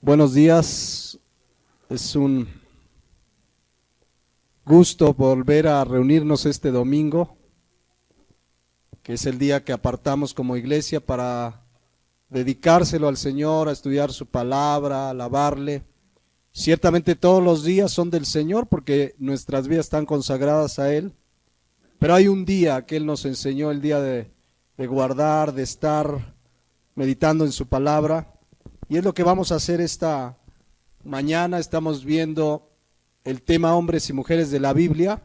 Buenos días, es un gusto volver a reunirnos este domingo, que es el día que apartamos como iglesia para dedicárselo al Señor, a estudiar su palabra, a alabarle. Ciertamente todos los días son del Señor porque nuestras vidas están consagradas a Él, pero hay un día que Él nos enseñó, el día de guardar, de estar meditando en su palabra, y es lo que vamos a hacer esta mañana. Estamos viendo el tema hombres y mujeres de la Biblia.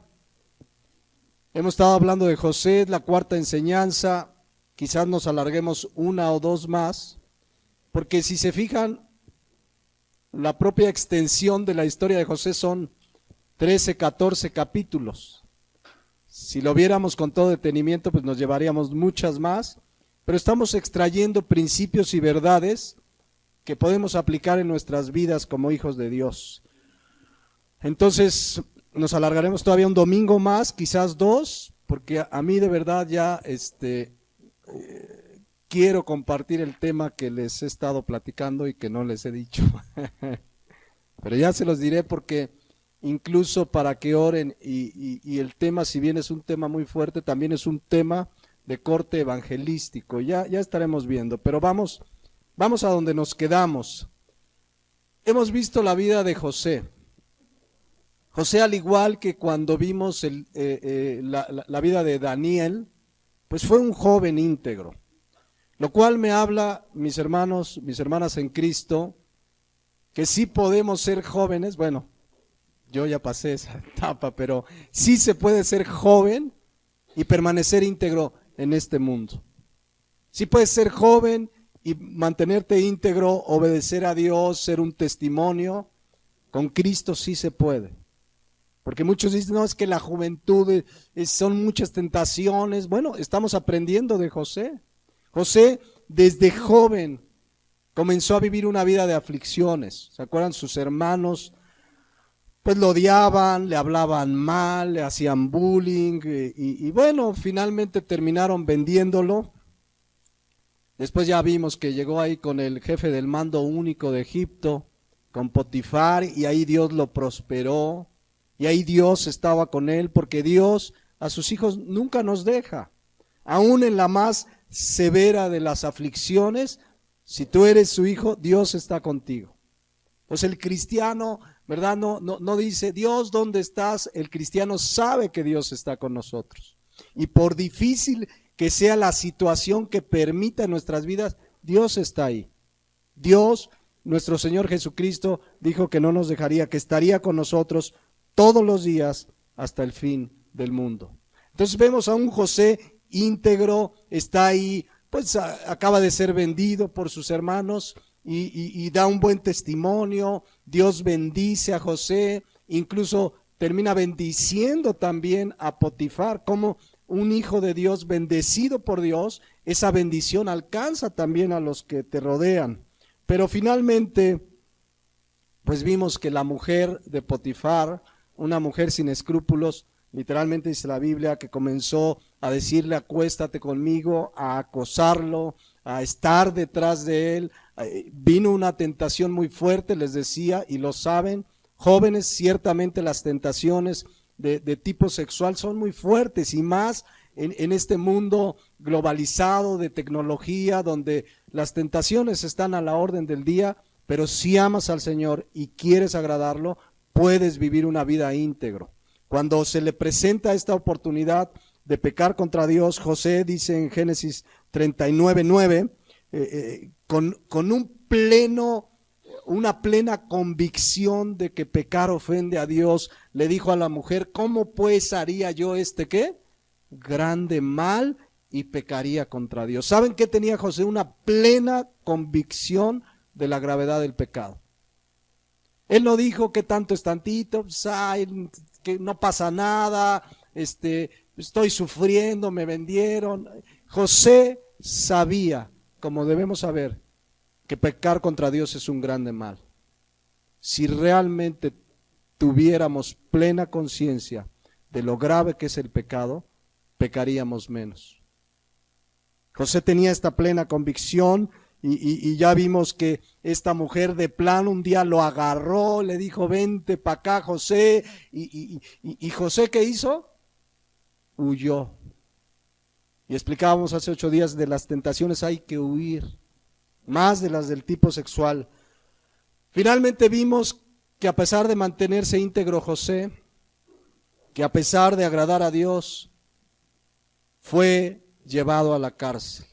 Hemos estado hablando de José, la cuarta enseñanza. Quizás nos alarguemos una o dos más, porque si se fijan, la propia extensión de la historia de José son 13, 14 capítulos. Si lo viéramos con todo detenimiento, pues nos llevaríamos muchas más, pero estamos extrayendo principios y verdades que podemos aplicar en nuestras vidas como hijos de Dios. Entonces nos alargaremos todavía un domingo más, quizás dos, porque a mí de verdad ya quiero compartir el tema que les he estado platicando y que no les he dicho. Pero ya se los diré, porque incluso para que oren, y el tema, si bien es un tema muy fuerte, también es un tema de corte evangelístico. Ya estaremos viendo, pero vamos a donde nos quedamos. Hemos visto la vida de José. José, al igual que cuando vimos la vida de Daniel, pues fue un joven íntegro, lo cual me habla, mis hermanos, mis hermanas en Cristo, que sí podemos ser jóvenes. Bueno, yo ya pasé esa etapa, pero sí se puede ser joven y permanecer íntegro en este mundo. Sí puedes ser joven y mantenerte íntegro, obedecer a Dios, ser un testimonio. Con Cristo sí se puede. Porque muchos dicen, no, es que la juventud son muchas tentaciones. Bueno, estamos aprendiendo de José. José desde joven comenzó a vivir una vida de aflicciones. ¿Se acuerdan? Sus hermanos pues lo odiaban, le hablaban mal, le hacían bullying, y bueno, finalmente terminaron vendiéndolo. Después ya vimos que llegó ahí con el jefe del mando único de Egipto, con Potifar, y ahí Dios lo prosperó, y ahí Dios estaba con él, porque Dios a sus hijos nunca nos deja. Aún en la más severa de las aflicciones, si tú eres su hijo, Dios está contigo. Pues el cristiano, ¿verdad? No dice, Dios, ¿dónde estás? El cristiano sabe que Dios está con nosotros. Y por difícil que sea la situación que permita en nuestras vidas, Dios está ahí. Dios, nuestro Señor Jesucristo, dijo que no nos dejaría, que estaría con nosotros todos los días hasta el fin del mundo. Entonces vemos a un José íntegro, está ahí, pues acaba de ser vendido por sus hermanos y da un buen testimonio. Dios bendice a José, incluso termina bendiciendo también a Potifar. Como un hijo de Dios bendecido por Dios, esa bendición alcanza también a los que te rodean. Pero finalmente, pues vimos que la mujer de Potifar, una mujer sin escrúpulos, literalmente dice la Biblia, que comenzó a decirle, acuéstate conmigo, a acosarlo, a estar detrás de él. Vino una tentación muy fuerte, les decía, y lo saben, jóvenes, ciertamente las tentaciones de tipo sexual son muy fuertes, y más en este mundo globalizado de tecnología, donde las tentaciones están a la orden del día. Pero si amas al Señor y quieres agradarlo, puedes vivir una vida íntegro. Cuando se le presenta esta oportunidad de pecar contra Dios, José dice en Génesis 39:9, con una plena convicción de que pecar ofende a Dios, le dijo a la mujer, ¿cómo pues haría yo ¿qué? Grande mal, y pecaría contra Dios. ¿Saben qué tenía José? Una plena convicción de la gravedad del pecado. Él no dijo que tanto es tantito, que no pasa nada, estoy sufriendo, me vendieron. José sabía, como debemos saber, que pecar contra Dios es un grande mal. Si realmente tuviéramos plena conciencia de lo grave que es el pecado, pecaríamos menos. José tenía esta plena convicción y ya vimos que esta mujer de plano un día lo agarró, le dijo, vente para acá, José, y José, ¿qué hizo? Huyó. Y explicábamos hace 8 días, de las tentaciones hay que huir, más de las del tipo sexual. Finalmente vimos que a pesar de mantenerse íntegro José, que a pesar de agradar a Dios, fue llevado a la cárcel.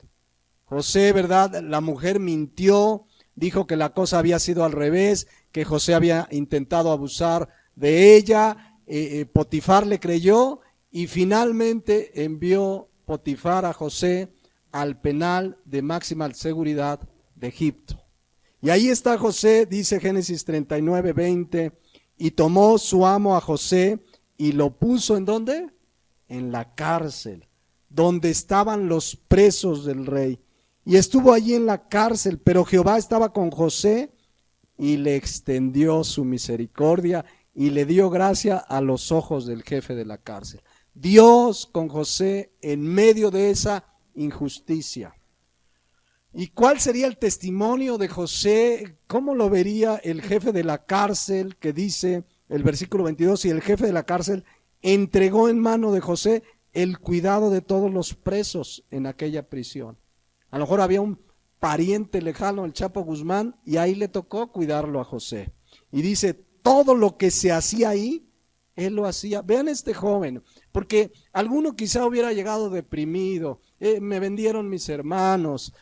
José, ¿verdad? La mujer mintió, dijo que la cosa había sido al revés, que José había intentado abusar de ella, Potifar le creyó y finalmente envió Potifar a José al penal de máxima seguridad de Egipto. Y ahí está José, dice Génesis 39, 20, y tomó su amo a José y lo puso ¿en dónde? En la cárcel, donde estaban los presos del rey. Y estuvo allí en la cárcel, pero Jehová estaba con José y le extendió su misericordia y le dio gracia a los ojos del jefe de la cárcel. Dios con José en medio de esa injusticia. ¿Y cuál sería el testimonio de José? ¿Cómo lo vería el jefe de la cárcel? Que dice el versículo 22, y el jefe de la cárcel entregó en mano de José el cuidado de todos los presos en aquella prisión. A lo mejor había un pariente lejano, el Chapo Guzmán, y ahí le tocó cuidarlo a José. Y dice, todo lo que se hacía ahí, él lo hacía. Vean este joven, porque alguno quizá hubiera llegado deprimido, me vendieron mis hermanos,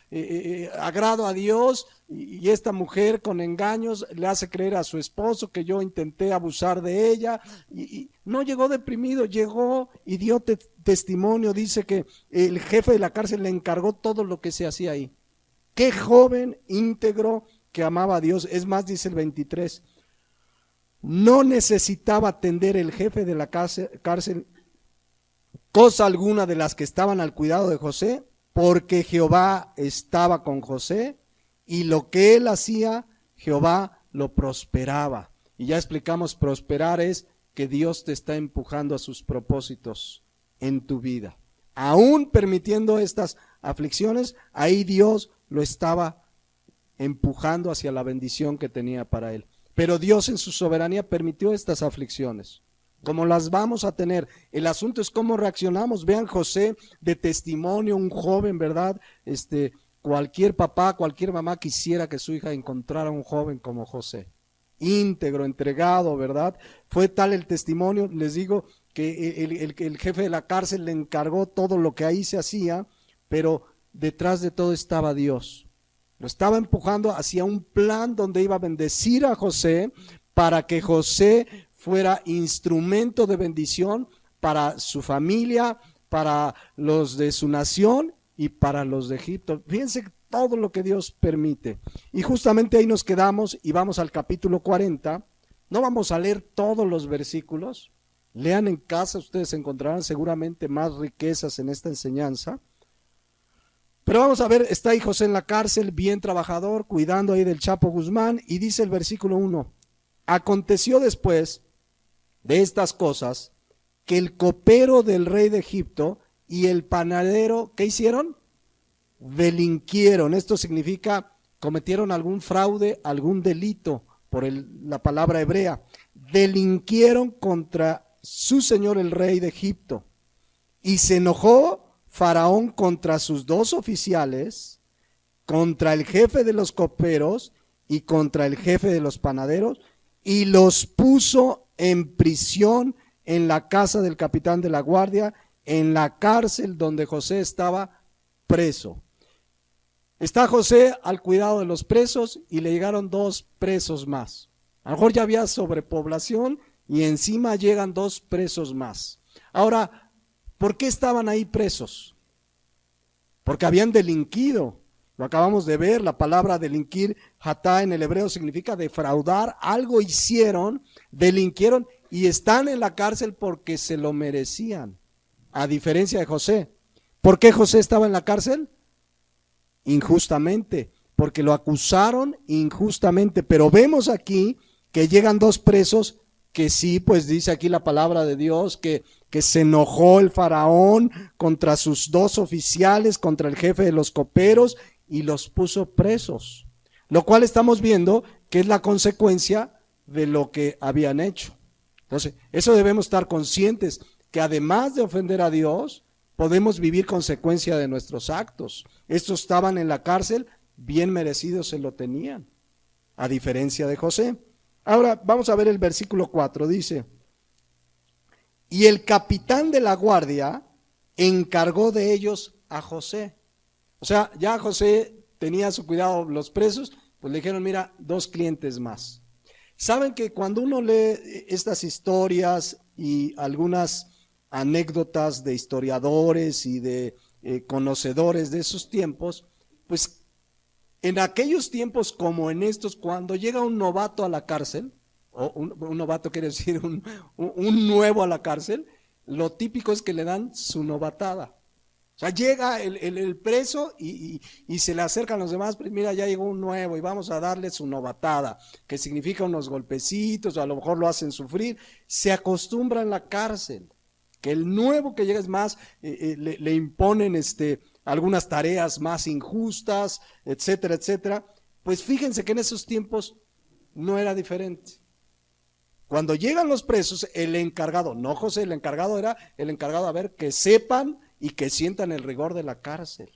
agrado a Dios, y esta mujer con engaños le hace creer a su esposo que yo intenté abusar de ella, y no llegó deprimido, llegó y dio testimonio. Dice que el jefe de la cárcel le encargó todo lo que se hacía ahí. Qué joven íntegro que amaba a Dios. Es más, dice el 23, no necesitaba atender el jefe de la cárcel cosa alguna de las que estaban al cuidado de José, porque Jehová estaba con José y lo que él hacía, Jehová lo prosperaba. Y ya explicamos, prosperar es que Dios te está empujando a sus propósitos en tu vida. Aún permitiendo estas aflicciones, ahí Dios lo estaba empujando hacia la bendición que tenía para él. Pero Dios en su soberanía permitió estas aflicciones, como las vamos a tener. El asunto es cómo reaccionamos. Vean José de testimonio, un joven, ¿verdad? Cualquier papá, cualquier mamá quisiera que su hija encontrara un joven como José, íntegro, entregado, ¿verdad? Fue tal el testimonio, les digo, que el jefe de la cárcel le encargó todo lo que ahí se hacía, pero detrás de todo estaba Dios. Lo estaba empujando hacia un plan donde iba a bendecir a José, para que José fuera instrumento de bendición para su familia, para los de su nación y para los de Egipto. Fíjense todo lo que Dios permite. Y justamente ahí nos quedamos y vamos al capítulo 40. No vamos a leer todos los versículos. Lean en casa, ustedes encontrarán seguramente más riquezas en esta enseñanza. Pero vamos a ver, está ahí José en la cárcel, bien trabajador, cuidando ahí del Chapo Guzmán, y dice el versículo 1, aconteció después de estas cosas que el copero del rey de Egipto y el panadero, ¿qué hicieron? Delinquieron. Esto significa cometieron algún fraude, algún delito, por la palabra hebrea. Delinquieron contra su señor el rey de Egipto. Y se enojó Faraón contra sus 2 oficiales, contra el jefe de los coperos y contra el jefe de los panaderos, y los puso en prisión en la casa del capitán de la guardia, en la cárcel donde José estaba preso. Está José al cuidado de los presos y le llegaron 2 presos más. A lo mejor ya había sobrepoblación y encima llegan 2 presos más. Ahora, ¿por qué estaban ahí presos? Porque habían delinquido. Lo acabamos de ver, la palabra delinquir, hatá en el hebreo significa defraudar. Algo hicieron, delinquieron y están en la cárcel porque se lo merecían. A diferencia de José. ¿Por qué José estaba en la cárcel? Injustamente, porque lo acusaron injustamente. Pero vemos aquí que llegan 2 presos que sí, pues dice aquí la palabra de Dios, que se enojó el faraón contra sus 2 oficiales, contra el jefe de los coperos, y los puso presos, lo cual estamos viendo que es la consecuencia de lo que habían hecho. Entonces, eso debemos estar conscientes, que además de ofender a Dios, podemos vivir consecuencia de nuestros actos. Estos estaban en la cárcel, bien merecidos se lo tenían, a diferencia de José. Ahora vamos a ver el versículo 4, dice: y el capitán de la guardia encargó de ellos a José. O sea, ya José tenía a su cuidado los presos, pues le dijeron, mira, 2 clientes más. Saben que cuando uno lee estas historias y algunas anécdotas de historiadores y de conocedores de esos tiempos, pues en aquellos tiempos como en estos, cuando llega un novato a la cárcel, o un novato quiere decir un nuevo a la cárcel, lo típico es que le dan su novatada. O sea, llega el preso y se le acercan los demás, pues mira, ya llegó un nuevo y vamos a darle su novatada, que significa unos golpecitos, o a lo mejor lo hacen sufrir. Se acostumbra en la cárcel, que el nuevo que llega es más, le imponen algunas tareas más injustas, etcétera, etcétera. Pues fíjense que en esos tiempos no era diferente. Cuando llegan los presos, el encargado, no José, el encargado era el encargado, a ver, que sepan y que sientan el rigor de la cárcel.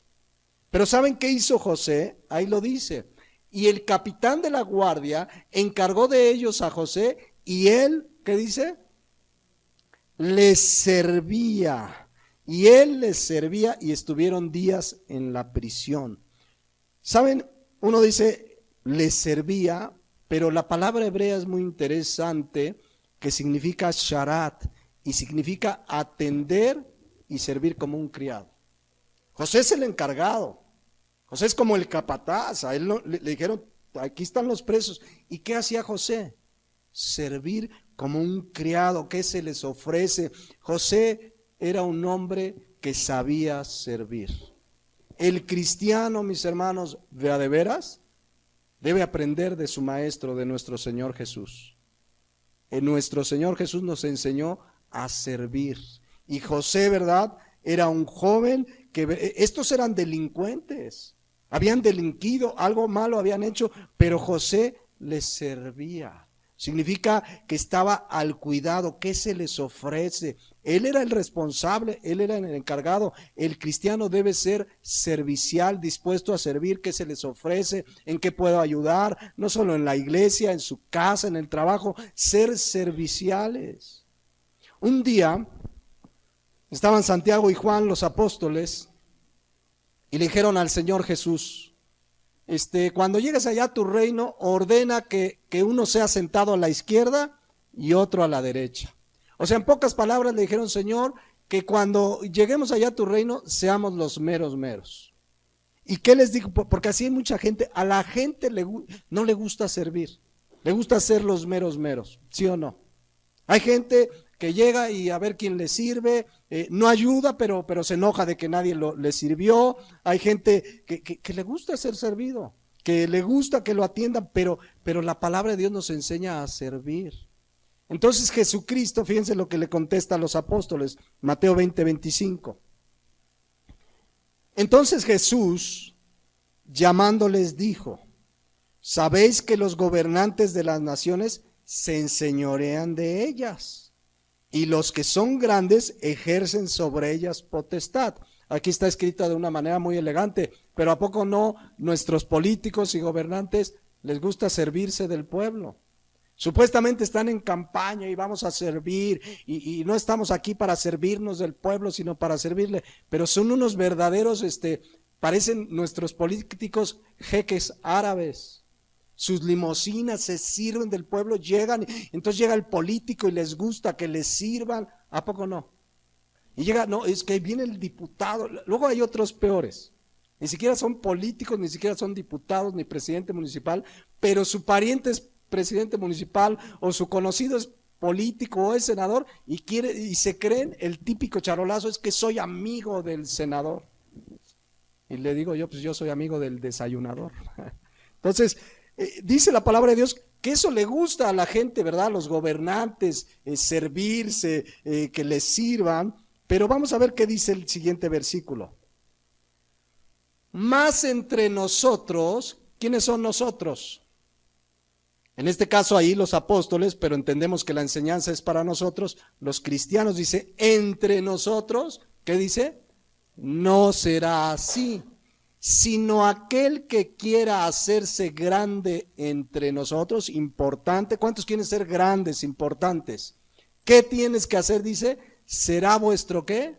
Pero ¿saben qué hizo José? Ahí lo dice. Y el capitán de la guardia encargó de ellos a José, y él, ¿qué dice? Les servía. Y él les servía, y estuvieron días en la prisión. ¿Saben? Uno dice, les servía, pero la palabra hebrea es muy interesante, que significa sharat, y significa atender y servir como un criado. José es el encargado, José es como el capataz. A él le dijeron, aquí están los presos. ¿Y qué hacía José? Servir como un criado. ¿Qué se les ofrece? José era un hombre que sabía servir. El cristiano, mis hermanos, de veras, debe aprender de su maestro, de nuestro Señor Jesús. Nuestro Señor Jesús nos enseñó a servir. Y José, ¿verdad? Era un joven que estos eran delincuentes, habían delinquido, algo malo habían hecho, pero José les servía. Significa que estaba al cuidado. ¿Qué se les ofrece? Él era el responsable, él era el encargado. El cristiano debe ser servicial, dispuesto a servir. ¿Qué se les ofrece? ¿En qué puedo ayudar? No solo en la iglesia, en su casa, en el trabajo, ser serviciales. Un día estaban Santiago y Juan, los apóstoles, y le dijeron al Señor Jesús, cuando llegues allá a tu reino, ordena que uno sea sentado a la izquierda y otro a la derecha. O sea, en pocas palabras le dijeron, Señor, que cuando lleguemos allá a tu reino, seamos los meros meros. ¿Y qué les digo? Porque así hay mucha gente, a la gente no le gusta servir, le gusta ser los meros meros, ¿sí o no? Hay gente que llega y a ver quién le sirve, no ayuda, pero se enoja de que nadie le sirvió. Hay gente que le gusta ser servido, que le gusta que lo atiendan, pero la palabra de Dios nos enseña a servir. Entonces Jesucristo, fíjense lo que le contesta a los apóstoles, Mateo 20:25. Entonces Jesús, llamándoles, dijo, ¿sabéis que los gobernantes de las naciones se enseñorean de ellas? Y los que son grandes ejercen sobre ellas potestad. Aquí está escrita de una manera muy elegante, pero ¿a poco no nuestros políticos y gobernantes les gusta servirse del pueblo? Supuestamente están en campaña y vamos a servir, y no estamos aquí para servirnos del pueblo, sino para servirle, pero son unos verdaderos, parecen nuestros políticos jeques árabes. Sus limusinas se sirven del pueblo, llegan, entonces llega el político y les gusta que les sirvan. ¿A poco no? Y llega, no, es que viene el diputado. Luego hay otros peores, ni siquiera son políticos, ni siquiera son diputados, ni presidente municipal, pero su pariente es presidente municipal, o su conocido es político o es senador, y se creen el típico charolazo, es que soy amigo del senador. Y le digo yo, pues yo soy amigo del desayunador. Entonces, dice la palabra de Dios que eso le gusta a la gente, ¿verdad? A los gobernantes, servirse, que les sirvan. Pero vamos a ver qué dice el siguiente versículo. más entre nosotros. ¿Quiénes son nosotros? En este caso ahí los apóstoles, pero entendemos que la enseñanza es para nosotros, los cristianos. Dice, entre nosotros, ¿qué dice? No será así, sino aquel que quiera hacerse grande entre nosotros, importante. ¿Cuántos quieren ser grandes, importantes? ¿Qué tienes que hacer? Dice, será vuestro ¿qué?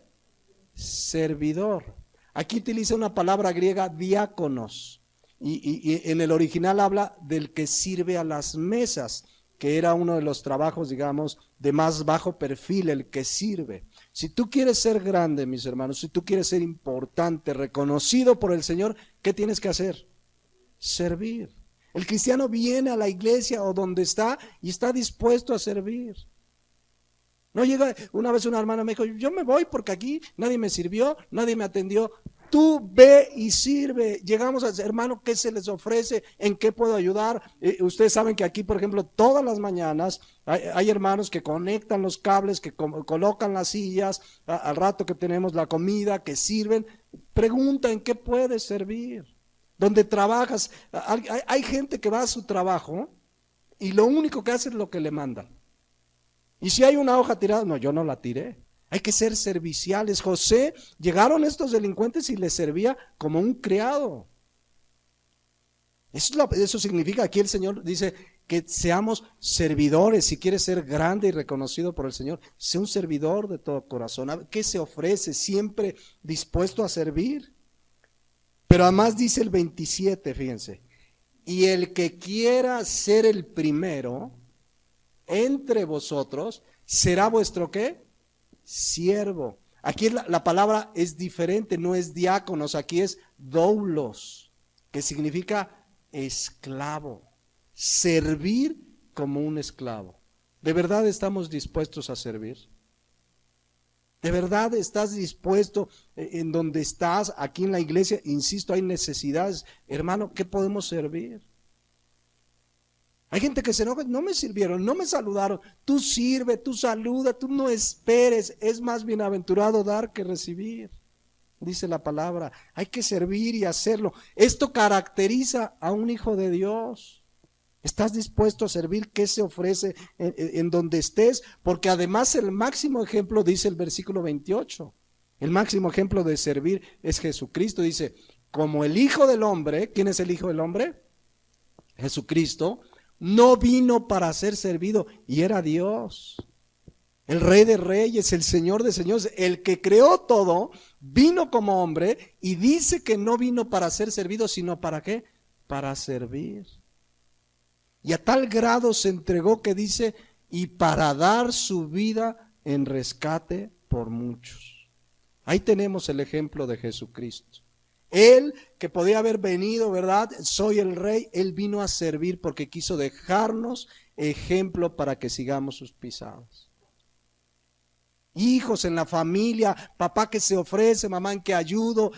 Servidor. Aquí utiliza una palabra griega, diáconos. Y en el original habla del que sirve a las mesas, que era uno de los trabajos, digamos, de más bajo perfil, el que sirve. Si tú quieres ser grande, mis hermanos, si tú quieres ser importante, reconocido por el Señor, ¿qué tienes que hacer? Servir. El cristiano viene a la iglesia o donde está y está dispuesto a servir. No llega, una vez una hermana me dijo, yo me voy porque aquí nadie me sirvió, nadie me atendió. Tú ve y sirve. Llegamos a hermano, ¿qué se les ofrece? ¿En qué puedo ayudar? Ustedes saben que aquí, por ejemplo, todas las mañanas hay hermanos que conectan los cables, que colocan las sillas, al rato que tenemos la comida, que sirven. Pregunta, ¿en qué puedes servir? Donde trabajas, hay gente que va a su trabajo y lo único que hace es lo que le mandan. Y si hay una hoja tirada, no, yo no la tiré. Hay que ser serviciales. José, llegaron estos delincuentes y les servía como un criado. Eso significa, aquí el Señor dice que seamos servidores. Si quieres ser grande y reconocido por el Señor, sé un servidor de todo corazón. ¿Qué se ofrece? Siempre dispuesto a servir. Pero además dice el 27, fíjense, y el que quiera ser el primero entre vosotros, será vuestro ¿qué? Siervo. Aquí la palabra es diferente, no es diáconos, aquí es doulos, que significa esclavo, servir como un esclavo. ¿De verdad estamos dispuestos a servir? ¿De verdad estás dispuesto en donde estás, aquí en la iglesia? Insisto, hay necesidades. Hermano, ¿qué podemos servir? Hay gente que se enoja, no me sirvieron, no me saludaron. Tú sirve, tú saluda, tú no esperes. Es más bienaventurado dar que recibir, dice la palabra. Hay que servir y hacerlo. Esto caracteriza a un hijo de Dios. ¿Estás dispuesto a servir? ¿Qué se ofrece en donde estés? Porque además el máximo ejemplo, dice el versículo 28, el máximo ejemplo de servir es Jesucristo. Dice, como el Hijo del Hombre, ¿quién es el Hijo del Hombre? Jesucristo. No vino para ser servido, y era Dios, el Rey de Reyes, el Señor de Señores, el que creó todo, vino como hombre y dice que no vino para ser servido, sino ¿para qué? Para servir. Y a tal grado se entregó que dice, y para dar su vida en rescate por muchos. Ahí tenemos el ejemplo de Jesucristo. Él que podía haber venido, ¿verdad? Soy el rey. Él vino a servir porque quiso dejarnos ejemplo para que sigamos sus pisadas. Hijos en la familia, papá que se ofrece, mamá en que ayudo,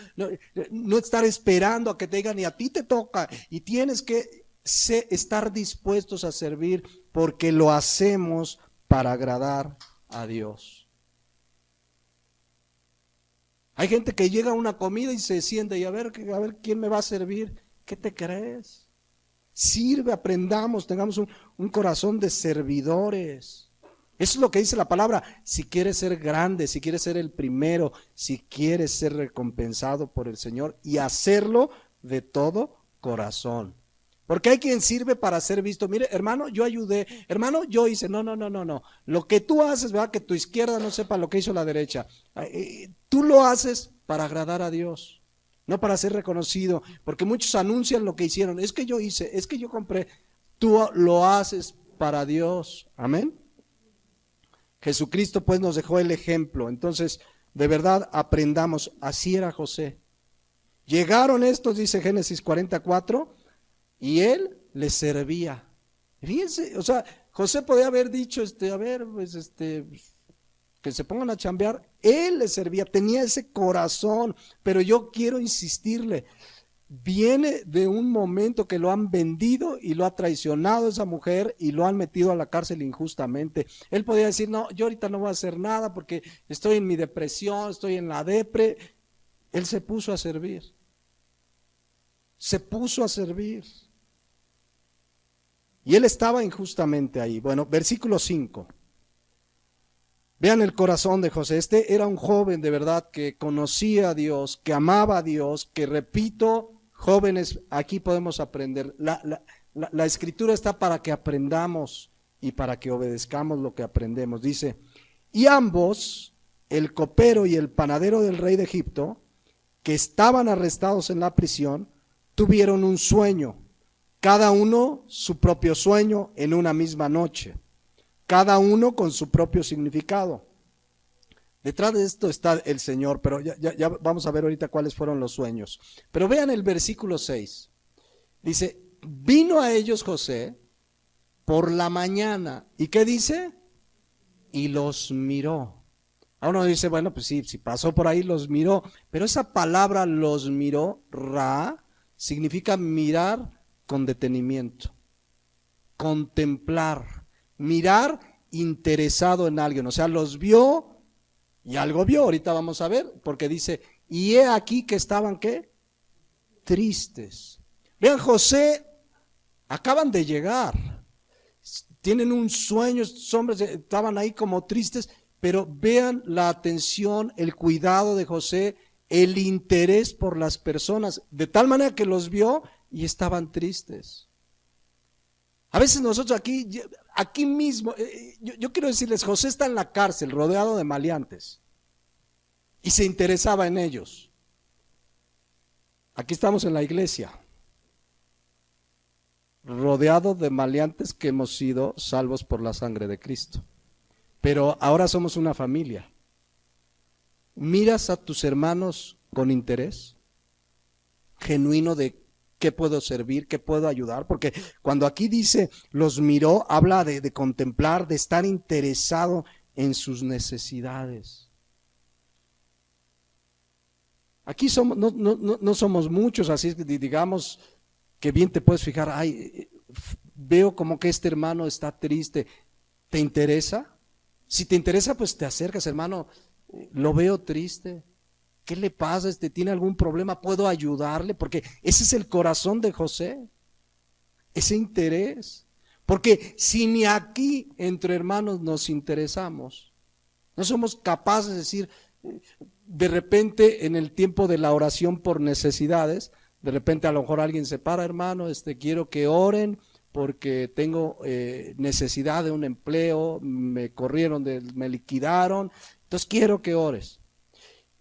no estar esperando a que te digan y a ti te toca y tienes que estar dispuestos a servir porque lo hacemos para agradar a Dios. Hay gente que llega a una comida y se sienta y a ver quién me va a servir. ¿Qué te crees? Sirve, aprendamos, tengamos un corazón de servidores. Eso es lo que dice la palabra. Si quieres ser grande, si quieres ser el primero, si quieres ser recompensado por el Señor y hacerlo de todo corazón. Porque hay quien sirve para ser visto. Mire, hermano, yo ayudé. Hermano, yo hice. No. Lo que tú haces, ¿verdad? Que tu izquierda no sepa lo que hizo la derecha. Tú lo haces para agradar a Dios, no para ser reconocido. Porque muchos anuncian lo que hicieron. Es que yo hice, es que yo compré. Tú lo haces para Dios. Amén. Jesucristo pues nos dejó el ejemplo. Entonces, de verdad, aprendamos. Así era José. Llegaron estos, dice Génesis 44, y él les servía. Fíjense, o sea, José podía haber dicho, que se pongan a chambear. Él les servía, tenía ese corazón. Pero yo quiero insistirle, viene de un momento que lo han vendido y lo ha traicionado esa mujer y lo han metido a la cárcel injustamente. Él podía decir, no, yo ahorita no voy a hacer nada porque estoy en mi depresión, estoy en la depre. Él se puso a servir. se puso a servir. Y él estaba injustamente ahí. Bueno, versículo 5. Vean el corazón de José. Este era un joven de verdad que conocía a Dios, que amaba a Dios, que repito, jóvenes, aquí podemos aprender. La escritura está para que aprendamos y para que obedezcamos lo que aprendemos. Dice, y ambos, el copero y el panadero del rey de Egipto, que estaban arrestados en la prisión, tuvieron un sueño, cada uno su propio sueño en una misma noche, cada uno con su propio significado. Detrás de esto está el Señor, pero ya vamos a ver ahorita cuáles fueron los sueños. Pero vean el versículo 6. Dice, vino a ellos José por la mañana. ¿Y qué dice? Y los miró. Ahora uno dice, bueno, pues sí, si pasó por ahí los miró. Pero esa palabra los miró, ra, significa mirar con detenimiento, contemplar, mirar interesado en alguien. O sea, los vio y algo vio. Ahorita vamos a ver, porque dice, y he aquí que estaban, ¿qué? Tristes. Vean, José, acaban de llegar, tienen un sueño, estos hombres estaban ahí como tristes, pero vean la atención, el cuidado de José, el interés por las personas, de tal manera que los vio y estaban tristes. A veces nosotros aquí mismo, yo quiero decirles, José está en la cárcel rodeado de maleantes y se interesaba en ellos. Aquí estamos en la iglesia, rodeado de maleantes que hemos sido salvos por la sangre de Cristo. Pero ahora somos una familia. ¿Miras a tus hermanos con interés genuino de qué puedo servir, qué puedo ayudar? Porque cuando aquí dice los miró, habla de contemplar, de estar interesado en sus necesidades. Aquí somos, no somos muchos, así es que digamos que bien te puedes fijar, ay, veo como que este hermano está triste. ¿Te interesa? Si te interesa, pues te acercas, hermano, lo veo triste. ¿Qué le pasa? ¿Tiene algún problema? ¿Puedo ayudarle? Porque ese es el corazón de José, ese interés. Porque si ni aquí entre hermanos nos interesamos, no somos capaces de decir, de repente en el tiempo de la oración por necesidades, de repente a lo mejor alguien se para, hermano, quiero que oren porque tengo necesidad de un empleo, me corrieron, me liquidaron, entonces quiero que ores.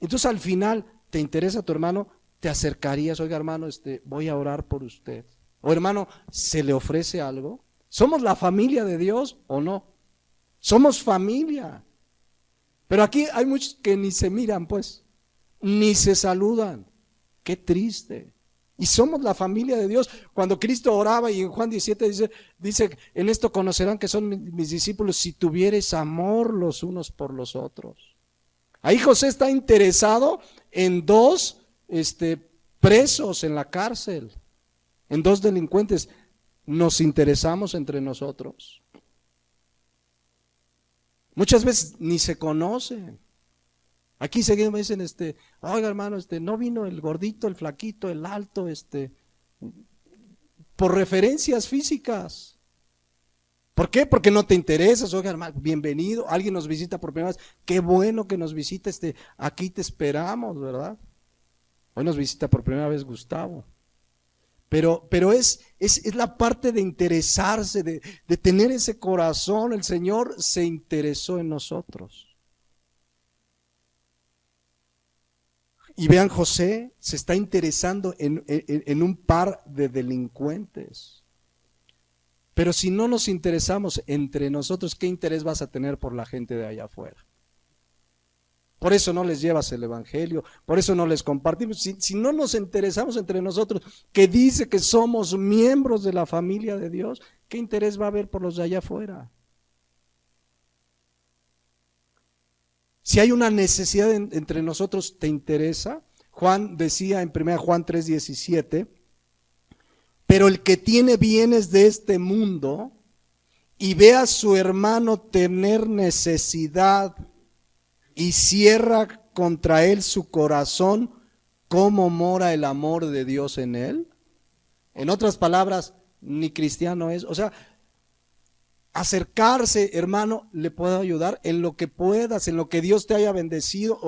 Entonces al final, ¿te interesa tu hermano? Te acercarías, oiga hermano, voy a orar por usted. O hermano, ¿se le ofrece algo? ¿Somos la familia de Dios o no? Somos familia. Pero aquí hay muchos que ni se miran, pues, ni se saludan. Qué triste. Y somos la familia de Dios. Cuando Cristo oraba y en Juan 17 dice, en esto conocerán que son mis discípulos si tuvieres amor los unos por los otros. Ahí José está interesado en dos presos en la cárcel, en dos delincuentes. Nos interesamos entre nosotros. Muchas veces ni se conocen. Aquí seguimos, me dicen, oiga hermano, no vino el gordito, el flaquito, el alto, por referencias físicas. ¿Por qué? Porque no te interesas, oiga hermano, bienvenido, alguien nos visita por primera vez, qué bueno que nos visita, aquí te esperamos, ¿verdad? Hoy nos visita por primera vez Gustavo. Pero es la parte de interesarse, de tener ese corazón. El Señor se interesó en nosotros. Y vean, José se está interesando en un par de delincuentes. Pero si no nos interesamos entre nosotros, ¿qué interés vas a tener por la gente de allá afuera? Por eso no les llevas el evangelio, por eso no les compartimos. Si no nos interesamos entre nosotros, que dice que somos miembros de la familia de Dios, ¿qué interés va a haber por los de allá afuera? Si hay una necesidad entre nosotros, ¿te interesa? Juan decía en 1 Juan 3:17, pero el que tiene bienes de este mundo y ve a su hermano tener necesidad y cierra contra él su corazón, ¿cómo mora el amor de Dios en él? En otras palabras, ni cristiano es. O sea, acercarse, hermano, le puedo ayudar en lo que puedas, en lo que Dios te haya bendecido.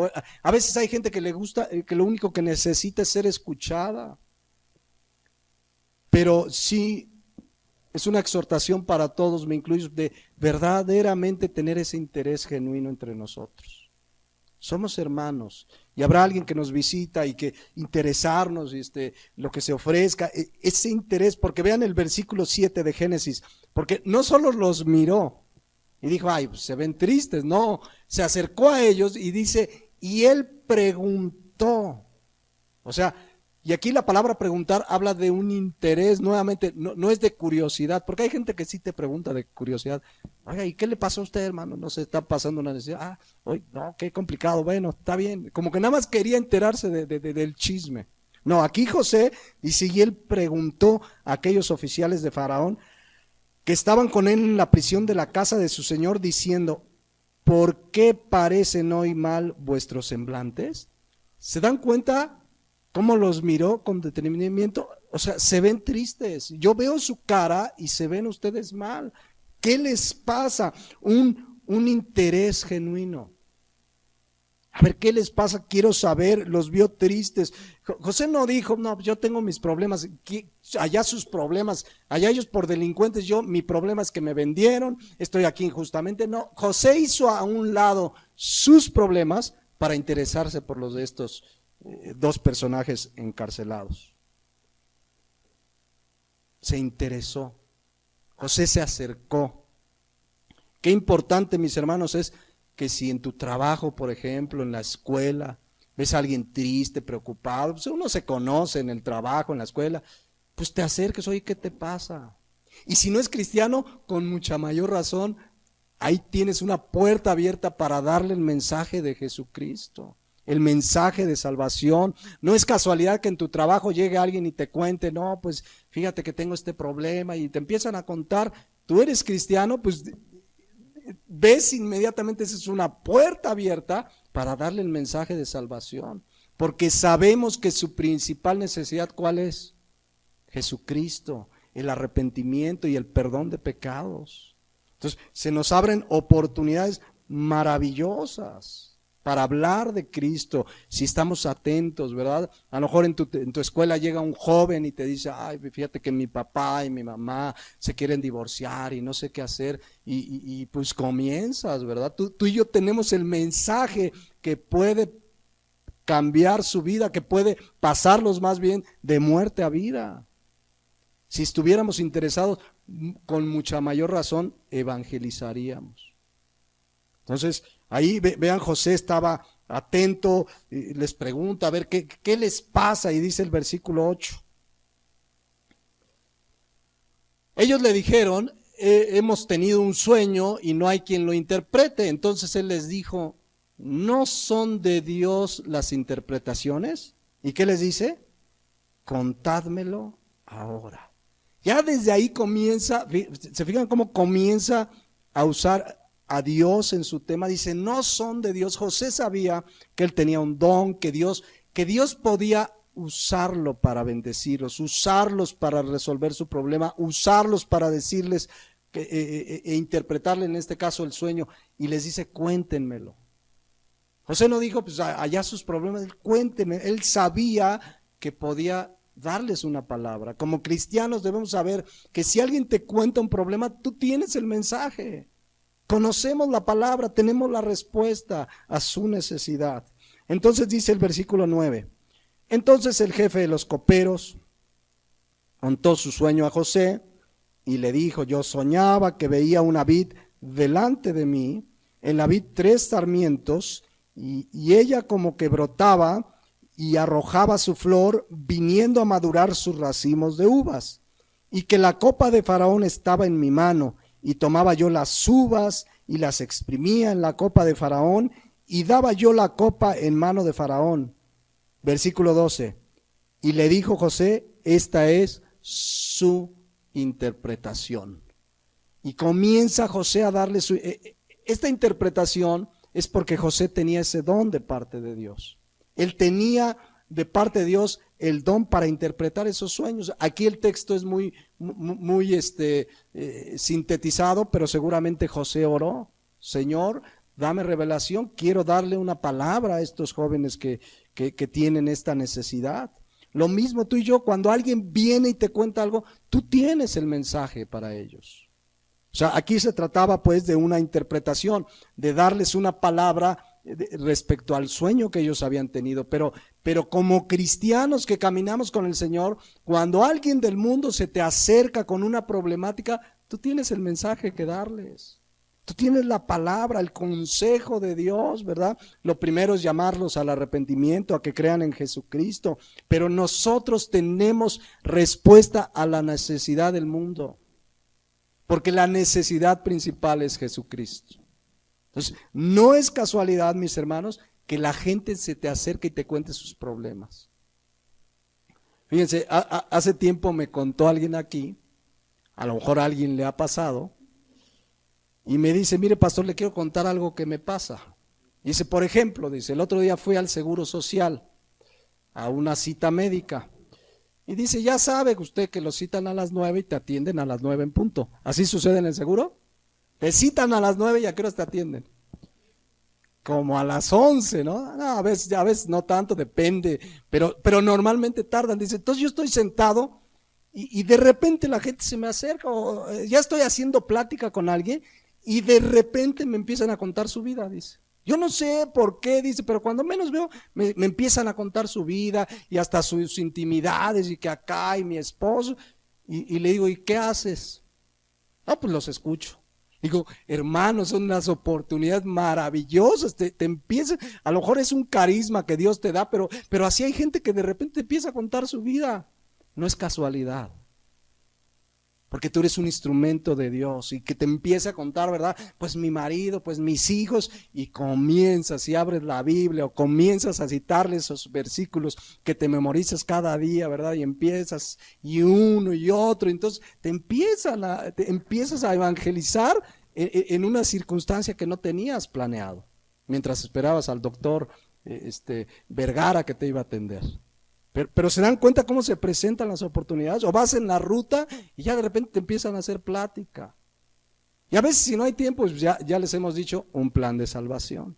A veces hay gente que le gusta, que lo único que necesita es ser escuchada. Pero sí, es una exhortación para todos, me incluyo, de verdaderamente tener ese interés genuino entre nosotros. Somos hermanos y habrá alguien que nos visita y que interesarnos lo que se ofrezca, ese interés, porque vean el versículo 7 de Génesis, porque no solo los miró y dijo, ay, pues se ven tristes, no, se acercó a ellos y dice, y él preguntó, o sea, y aquí la palabra preguntar habla de un interés, nuevamente, no es de curiosidad, porque hay gente que sí te pregunta de curiosidad. Oiga, ¿y qué le pasó a usted, hermano? No se está pasando una necesidad. No, qué complicado, bueno, está bien. Como que nada más quería enterarse del chisme. No, aquí José dice, y él preguntó a aquellos oficiales de Faraón que estaban con él en la prisión de la casa de su señor, diciendo, ¿por qué parecen hoy mal vuestros semblantes? ¿Se dan cuenta cómo los miró con detenimiento? O sea, se ven tristes. Yo veo su cara y se ven ustedes mal. ¿Qué les pasa? Un interés genuino. A ver, ¿qué les pasa? Quiero saber, los vio tristes. José no dijo, no, yo tengo mis problemas, allá sus problemas, allá ellos por delincuentes, mi problema es que me vendieron, estoy aquí injustamente. No, José hizo a un lado sus problemas para interesarse por los de estos dos personajes encarcelados. Se interesó. José se acercó. Qué importante, mis hermanos, es que si en tu trabajo, por ejemplo, en la escuela, ves a alguien triste, preocupado, pues uno se conoce en el trabajo, en la escuela, pues te acerques, oye, ¿qué te pasa? Y si no es cristiano, con mucha mayor razón, ahí tienes una puerta abierta para darle el mensaje de Jesucristo, el mensaje de salvación. No es casualidad que en tu trabajo llegue alguien y te cuente, no, pues fíjate que tengo este problema, y te empiezan a contar. Tú eres cristiano, pues ves inmediatamente, esa es una puerta abierta para darle el mensaje de salvación, porque sabemos que su principal necesidad, ¿cuál es? Jesucristo, el arrepentimiento y el perdón de pecados. Entonces se nos abren oportunidades maravillosas para hablar de Cristo, si estamos atentos, ¿verdad? A lo mejor en tu escuela llega un joven y te dice, ay, fíjate que mi papá y mi mamá se quieren divorciar y no sé qué hacer, y pues comienzas, ¿verdad? Tú y yo tenemos el mensaje que puede cambiar su vida, que puede pasarlos más bien de muerte a vida. Si estuviéramos interesados, con mucha mayor razón, evangelizaríamos. Entonces, ahí vean, José estaba atento, les pregunta, a ver, ¿qué les pasa? Y dice el versículo 8. Ellos le dijeron, hemos tenido un sueño y no hay quien lo interprete. Entonces él les dijo, ¿no son de Dios las interpretaciones? ¿Y qué les dice? Contádmelo ahora. Ya desde ahí comienza, ¿se fijan cómo comienza a usar a Dios en su tema? Dice, no son de Dios. José sabía que él tenía un don, que Dios podía usarlo para bendecirlos, usarlos para resolver su problema, usarlos para decirles e interpretarle en este caso el sueño, y les dice, cuéntenmelo. José no dijo, pues allá sus problemas, cuéntenme. Él sabía que podía darles una palabra. Como cristianos debemos saber que si alguien te cuenta un problema, tú tienes el mensaje. Conocemos la palabra, tenemos la respuesta a su necesidad. Entonces dice el versículo 9. Entonces el jefe de los coperos contó su sueño a José y le dijo, yo soñaba que veía una vid delante de mí, en la vid 3 sarmientos, y ella como que brotaba y arrojaba su flor, viniendo a madurar sus racimos de uvas, y que la copa de Faraón estaba en mi mano, y tomaba yo las uvas y las exprimía en la copa de Faraón, y daba yo la copa en mano de Faraón. Versículo 12. Y le dijo José, esta es su interpretación. Y comienza José a darle esta interpretación es porque José tenía ese don de parte de Dios. Él tenía de parte de Dios el don para interpretar esos sueños. Aquí el texto es muy sintetizado, pero seguramente José oró: Señor, dame revelación, quiero darle una palabra a estos jóvenes que tienen esta necesidad. Lo mismo tú y yo, cuando alguien viene y te cuenta algo, tú tienes el mensaje para ellos. O sea, aquí se trataba pues de una interpretación, de darles una palabra respecto al sueño que ellos habían tenido, pero como cristianos que caminamos con el Señor, cuando alguien del mundo se te acerca con una problemática, tú tienes el mensaje que darles. Tú tienes la palabra, el consejo de Dios, ¿verdad? Lo primero es llamarlos al arrepentimiento, a que crean en Jesucristo, pero nosotros tenemos respuesta a la necesidad del mundo, porque la necesidad principal es Jesucristo. Entonces, no es casualidad, mis hermanos, que la gente se te acerque y te cuente sus problemas. Fíjense, hace tiempo me contó alguien aquí, a lo mejor a alguien le ha pasado, y me dice: mire, pastor, le quiero contar algo que me pasa. Dice, por ejemplo, dice, el otro día fui al Seguro Social, a una cita médica, y dice: ya sabe usted que lo citan a las 9 y te atienden a las 9 en punto. ¿Así sucede en el seguro? Te citan a las 9 y ¿a qué horas te atienden? Como a las 11, ¿no? No, a veces no tanto, depende, pero normalmente tardan. Dice, entonces yo estoy sentado y de repente la gente se me acerca, o ya estoy haciendo plática con alguien y de repente me empiezan a contar su vida, dice. Yo no sé por qué, dice, pero cuando menos veo, me empiezan a contar su vida y hasta sus intimidades, y que acá y mi esposo, y le digo, ¿y qué haces? No, pues los escucho. Digo, hermanos, son unas oportunidades maravillosas, te empieza, a lo mejor es un carisma que Dios te da, pero así hay gente que de repente empieza a contar su vida. No es casualidad, porque tú eres un instrumento de Dios, y que te empieza a contar, ¿verdad? Pues mi marido, pues mis hijos, y comienzas y abres la Biblia, o comienzas a citarle esos versículos que te memorizas cada día, ¿verdad? Y empiezas, y uno y otro, entonces te empiezas a evangelizar en una circunstancia que no tenías planeado, mientras esperabas al doctor Vergara que te iba a atender. Pero se dan cuenta cómo se presentan las oportunidades, o vas en la ruta y ya de repente te empiezan a hacer plática. Y a veces, si no hay tiempo, pues ya les hemos dicho, un plan de salvación.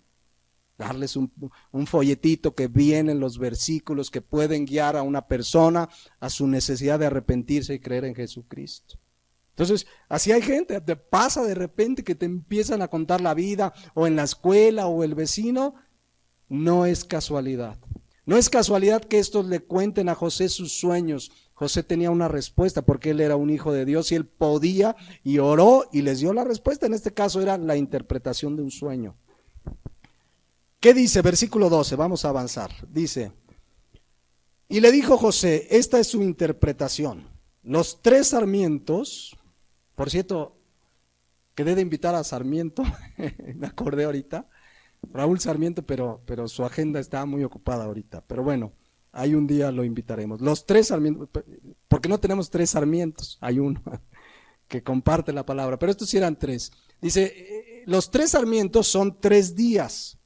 Darles un folletito que vienen los versículos que pueden guiar a una persona a su necesidad de arrepentirse y creer en Jesucristo. Entonces, así hay gente, te pasa de repente que te empiezan a contar la vida, o en la escuela, o el vecino. No es casualidad. No es casualidad que estos le cuenten a José sus sueños. José tenía una respuesta, porque él era un hijo de Dios y él podía, y oró y les dio la respuesta. En este caso era la interpretación de un sueño. ¿Qué dice? Versículo 12, vamos a avanzar. Dice, y le dijo José, esta es su interpretación. Los 3 sarmientos, por cierto, quedé de invitar a Sarmiento, me acordé ahorita, Raúl Sarmiento, pero su agenda está muy ocupada ahorita. Pero bueno, hay un día lo invitaremos. Los 3 sarmientos, porque no tenemos 3 sarmientos, hay uno que comparte la palabra, pero estos sí eran 3. Dice, los 3 sarmientos son 3 días.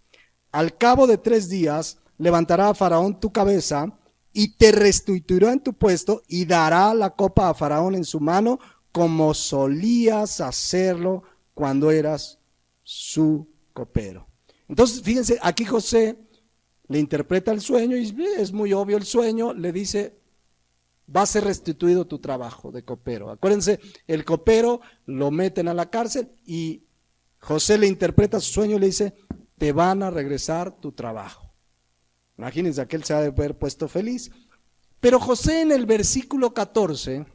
Al cabo de 3 días levantará a Faraón tu cabeza y te restituirá en tu puesto, y dará la copa a Faraón en su mano, como solías hacerlo cuando eras su copero. Entonces, fíjense, aquí José le interpreta el sueño, y es muy obvio el sueño. Le dice, va a ser restituido tu trabajo de copero. Acuérdense, el copero lo meten a la cárcel, y José le interpreta su sueño y le dice, te van a regresar tu trabajo. Imagínense, aquel se ha de haber puesto feliz. Pero José, en el versículo 14,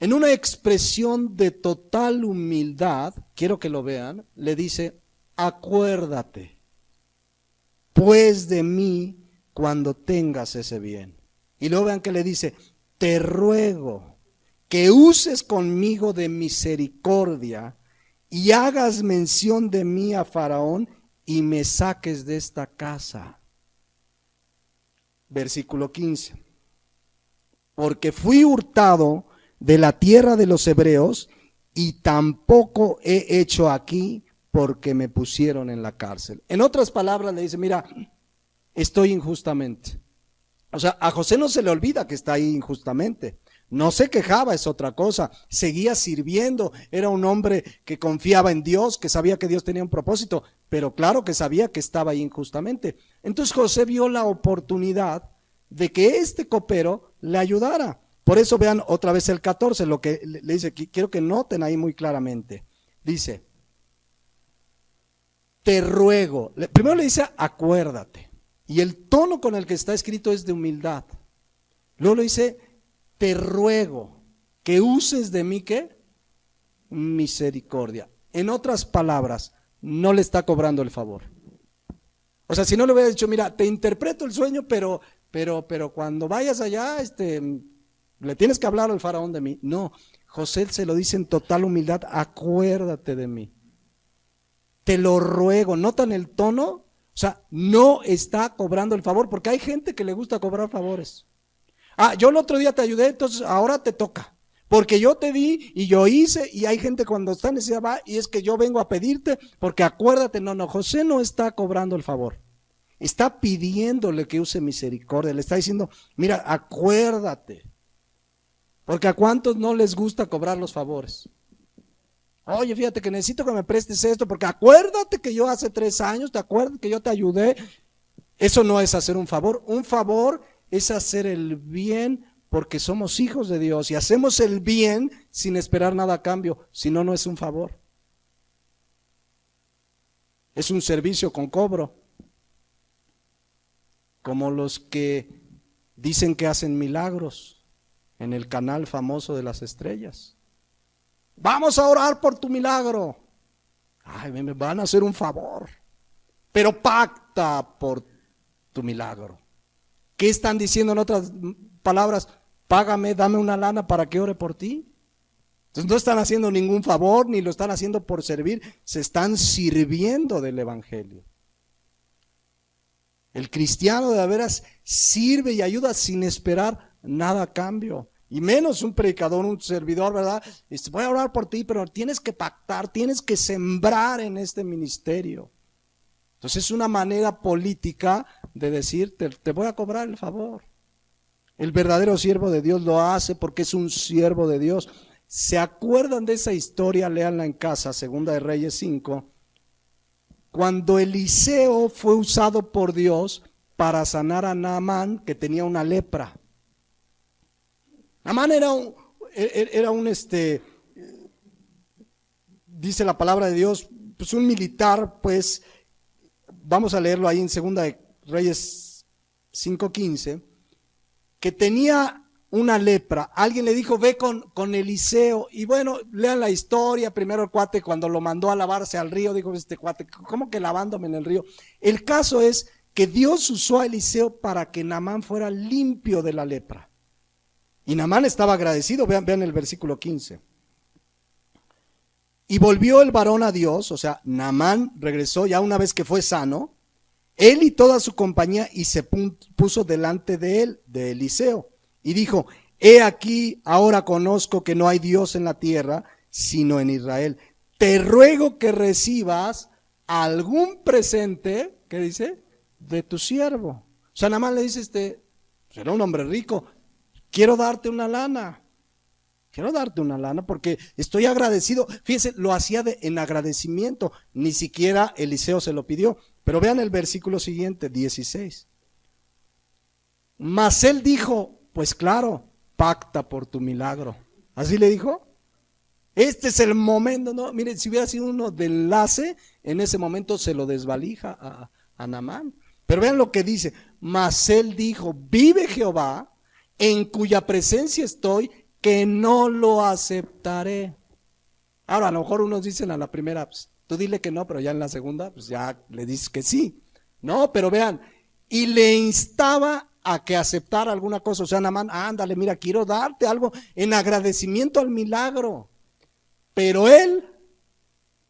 en una expresión de total humildad, quiero que lo vean, le dice, acuérdate pues de mí cuando tengas ese bien. Y luego vean que le dice, te ruego que uses conmigo de misericordia y hagas mención de mí a Faraón y me saques de esta casa. Versículo 15. Porque fui hurtado de la tierra de los hebreos, y tampoco he hecho aquí porque me pusieron en la cárcel. En otras palabras le dice, mira, estoy injustamente. O sea, a José no se le olvida que está ahí injustamente. No se quejaba, es otra cosa. Seguía sirviendo. Era un hombre que confiaba en Dios, que sabía que Dios tenía un propósito, pero claro que sabía que estaba ahí injustamente. Entonces José vio la oportunidad de que este copero le ayudara. Por eso vean otra vez el 14, lo que le dice, quiero que noten ahí muy claramente. Dice, te ruego. Primero le dice, acuérdate. Y el tono con el que está escrito es de humildad. Luego le dice, te ruego que uses de mí, ¿qué? Misericordia. En otras palabras, no le está cobrando el favor. O sea, si no le hubiera dicho, mira, te interpreto el sueño, pero cuando vayas allá, le tienes que hablar al faraón de mí. No, José se lo dice en total humildad, acuérdate de mí. Te lo ruego. ¿Notan el tono? O sea, no está cobrando el favor, porque hay gente que le gusta cobrar favores. Yo el otro día te ayudé, entonces ahora te toca, porque yo te di y yo hice, y hay gente cuando está en necesidad va, y es que yo vengo a pedirte, porque acuérdate, no, José no está cobrando el favor, está pidiéndole que use misericordia, le está diciendo, mira, acuérdate, porque a cuántos no les gusta cobrar los favores. Oye, fíjate que necesito que me prestes esto, porque acuérdate que yo hace 3 años, te acuerdas que yo te ayudé. Eso no es hacer un favor es hacer el bien porque somos hijos de Dios y hacemos el bien sin esperar nada a cambio, si no, no es un favor. Es un servicio con cobro, como los que dicen que hacen milagros en el canal famoso de las estrellas. Vamos a orar por tu milagro. Me van a hacer un favor, pero pacta por tu milagro. ¿Qué están diciendo en otras palabras? Págame, dame una lana para que ore por ti. Entonces no están haciendo ningún favor, ni lo están haciendo por servir, se están sirviendo del evangelio. El cristiano de veras sirve y ayuda sin esperar nada a cambio. Y menos un predicador, un servidor, ¿verdad? Voy a orar por ti, pero tienes que pactar, tienes que sembrar en este ministerio. Entonces es una manera política de decir, te voy a cobrar el favor. El verdadero siervo de Dios lo hace porque es un siervo de Dios. ¿Se acuerdan de esa historia? Léanla en casa, Segunda de Reyes 5. Cuando Eliseo fue usado por Dios para sanar a Naamán, que tenía una lepra. Naamán era un dice la palabra de Dios, pues un militar, pues, vamos a leerlo ahí en Segunda de Reyes 5:15, que tenía una lepra. Alguien le dijo, ve con Eliseo, y bueno, lean la historia. Primero el cuate, cuando lo mandó a lavarse al río, dijo este cuate, ¿cómo que lavándome en el río? El caso es que Dios usó a Eliseo para que Naamán fuera limpio de la lepra. Y Naamán estaba agradecido, vean el versículo 15. Y volvió el varón a Dios, o sea, Naamán regresó ya una vez que fue sano, él y toda su compañía, y se puso delante de él, de Eliseo, y dijo, he aquí, ahora conozco que no hay Dios en la tierra, sino en Israel. Te ruego que recibas algún presente, ¿qué dice? De tu siervo. O sea, Naamán le dice, era un hombre rico, quiero darte una lana porque estoy agradecido. Fíjense, lo hacía en agradecimiento, ni siquiera Eliseo se lo pidió. Pero vean el versículo siguiente, 16. Mas él dijo, pues claro, pacta por tu milagro. ¿Así le dijo? Este es el momento, no, miren, si hubiera sido uno de enlace, en ese momento se lo desvalija a Naamán. Pero vean lo que dice, mas él dijo, vive Jehová, en cuya presencia estoy, que no lo aceptaré. Ahora, a lo mejor unos dicen a la primera, pues, tú dile que no, pero ya en la segunda, pues ya le dices que sí. No, pero vean, y le instaba a que aceptara alguna cosa. O sea, Naamán, ándale, mira, quiero darte algo en agradecimiento al milagro. Pero él,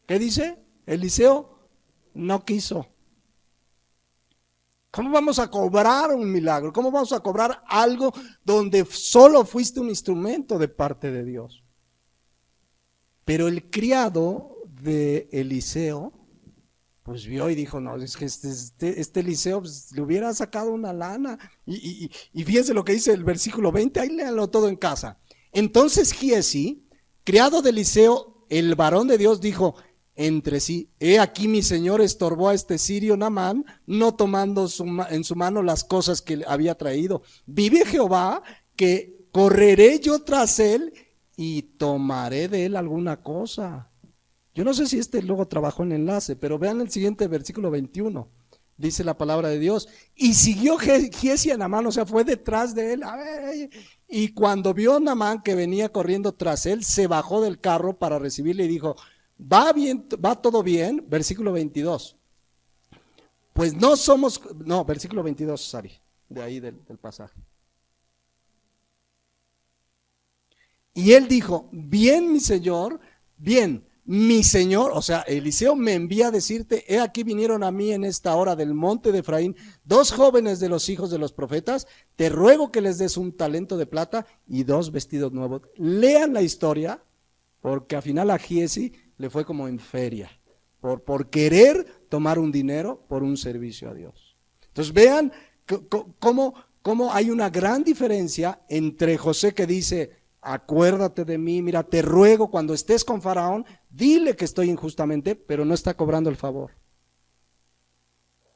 ¿qué dice? Eliseo no quiso. ¿Cómo vamos a cobrar un milagro? ¿Cómo vamos a cobrar algo donde solo fuiste un instrumento de parte de Dios? Pero el criado de Eliseo pues vio y dijo, no, es que este Eliseo pues, le hubiera sacado una lana. Y fíjense lo que dice el versículo 20, ahí léanlo todo en casa. Entonces Giesi, criado de Eliseo, el varón de Dios, dijo entre sí, he aquí mi señor estorbó a este sirio Naamán, no tomando en su mano las cosas que había traído. Vive Jehová, que correré yo tras él y tomaré de él alguna cosa. Yo no sé si luego trabajó en enlace, pero vean el siguiente versículo 21. Dice la palabra de Dios. Y siguió Giesi a Naamán, o sea, fue detrás de él. A ver, y cuando vio a Naamán que venía corriendo tras él, se bajó del carro para recibirle y dijo, va bien, va todo bien. Versículo 22. Pues no somos, no, versículo 22, Sari, de ahí del pasaje. Y él dijo, bien, mi señor, bien. Mi señor, o sea, Eliseo me envía a decirte, he aquí vinieron a mí en esta hora del monte de Efraín 2 jóvenes de los hijos de los profetas, te ruego que les des un talento de plata y 2 vestidos nuevos. Lean la historia, porque al final a Giesi le fue como en feria, por querer tomar un dinero por un servicio a Dios. Entonces vean cómo hay una gran diferencia entre José que dice, acuérdate de mí, mira, te ruego cuando estés con Faraón, dile que estoy injustamente, pero no está cobrando el favor.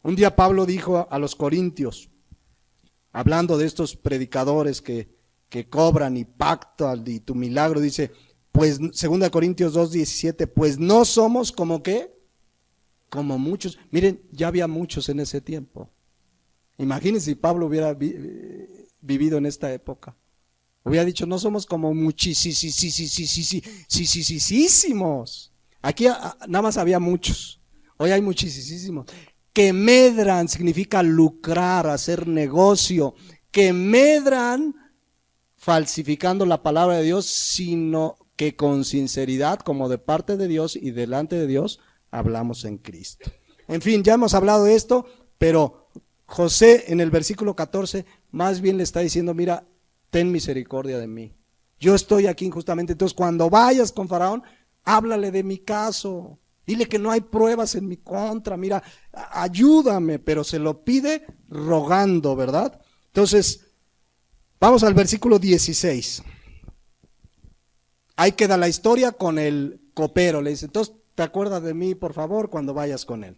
Un día Pablo dijo a los corintios, hablando de estos predicadores que cobran y pactan y tu milagro, dice, pues 2 Corintios 2:17, pues no somos como ¿qué? Como muchos. Miren, ya había muchos en ese tiempo. Imagínense si Pablo hubiera vivido en esta época. Hubiera dicho, no somos como muchísimos. Aquí nada más había muchos. Hoy hay muchísimos. Que medran significa lucrar, hacer negocio. Que medran falsificando la palabra de Dios, sino que con sinceridad, como de parte de Dios y delante de Dios, hablamos en Cristo. En fin, ya hemos hablado de esto, pero José en el versículo 14 más bien le está diciendo, mira, ten misericordia de mí. Yo estoy aquí injustamente. Entonces, cuando vayas con Faraón, háblale de mi caso. Dile que no hay pruebas en mi contra. Mira, ayúdame, pero se lo pide rogando, ¿verdad? Entonces, vamos al versículo 16. Ahí queda la historia con el copero. Le dice, entonces, ¿te acuerdas de mí, por favor, cuando vayas con él?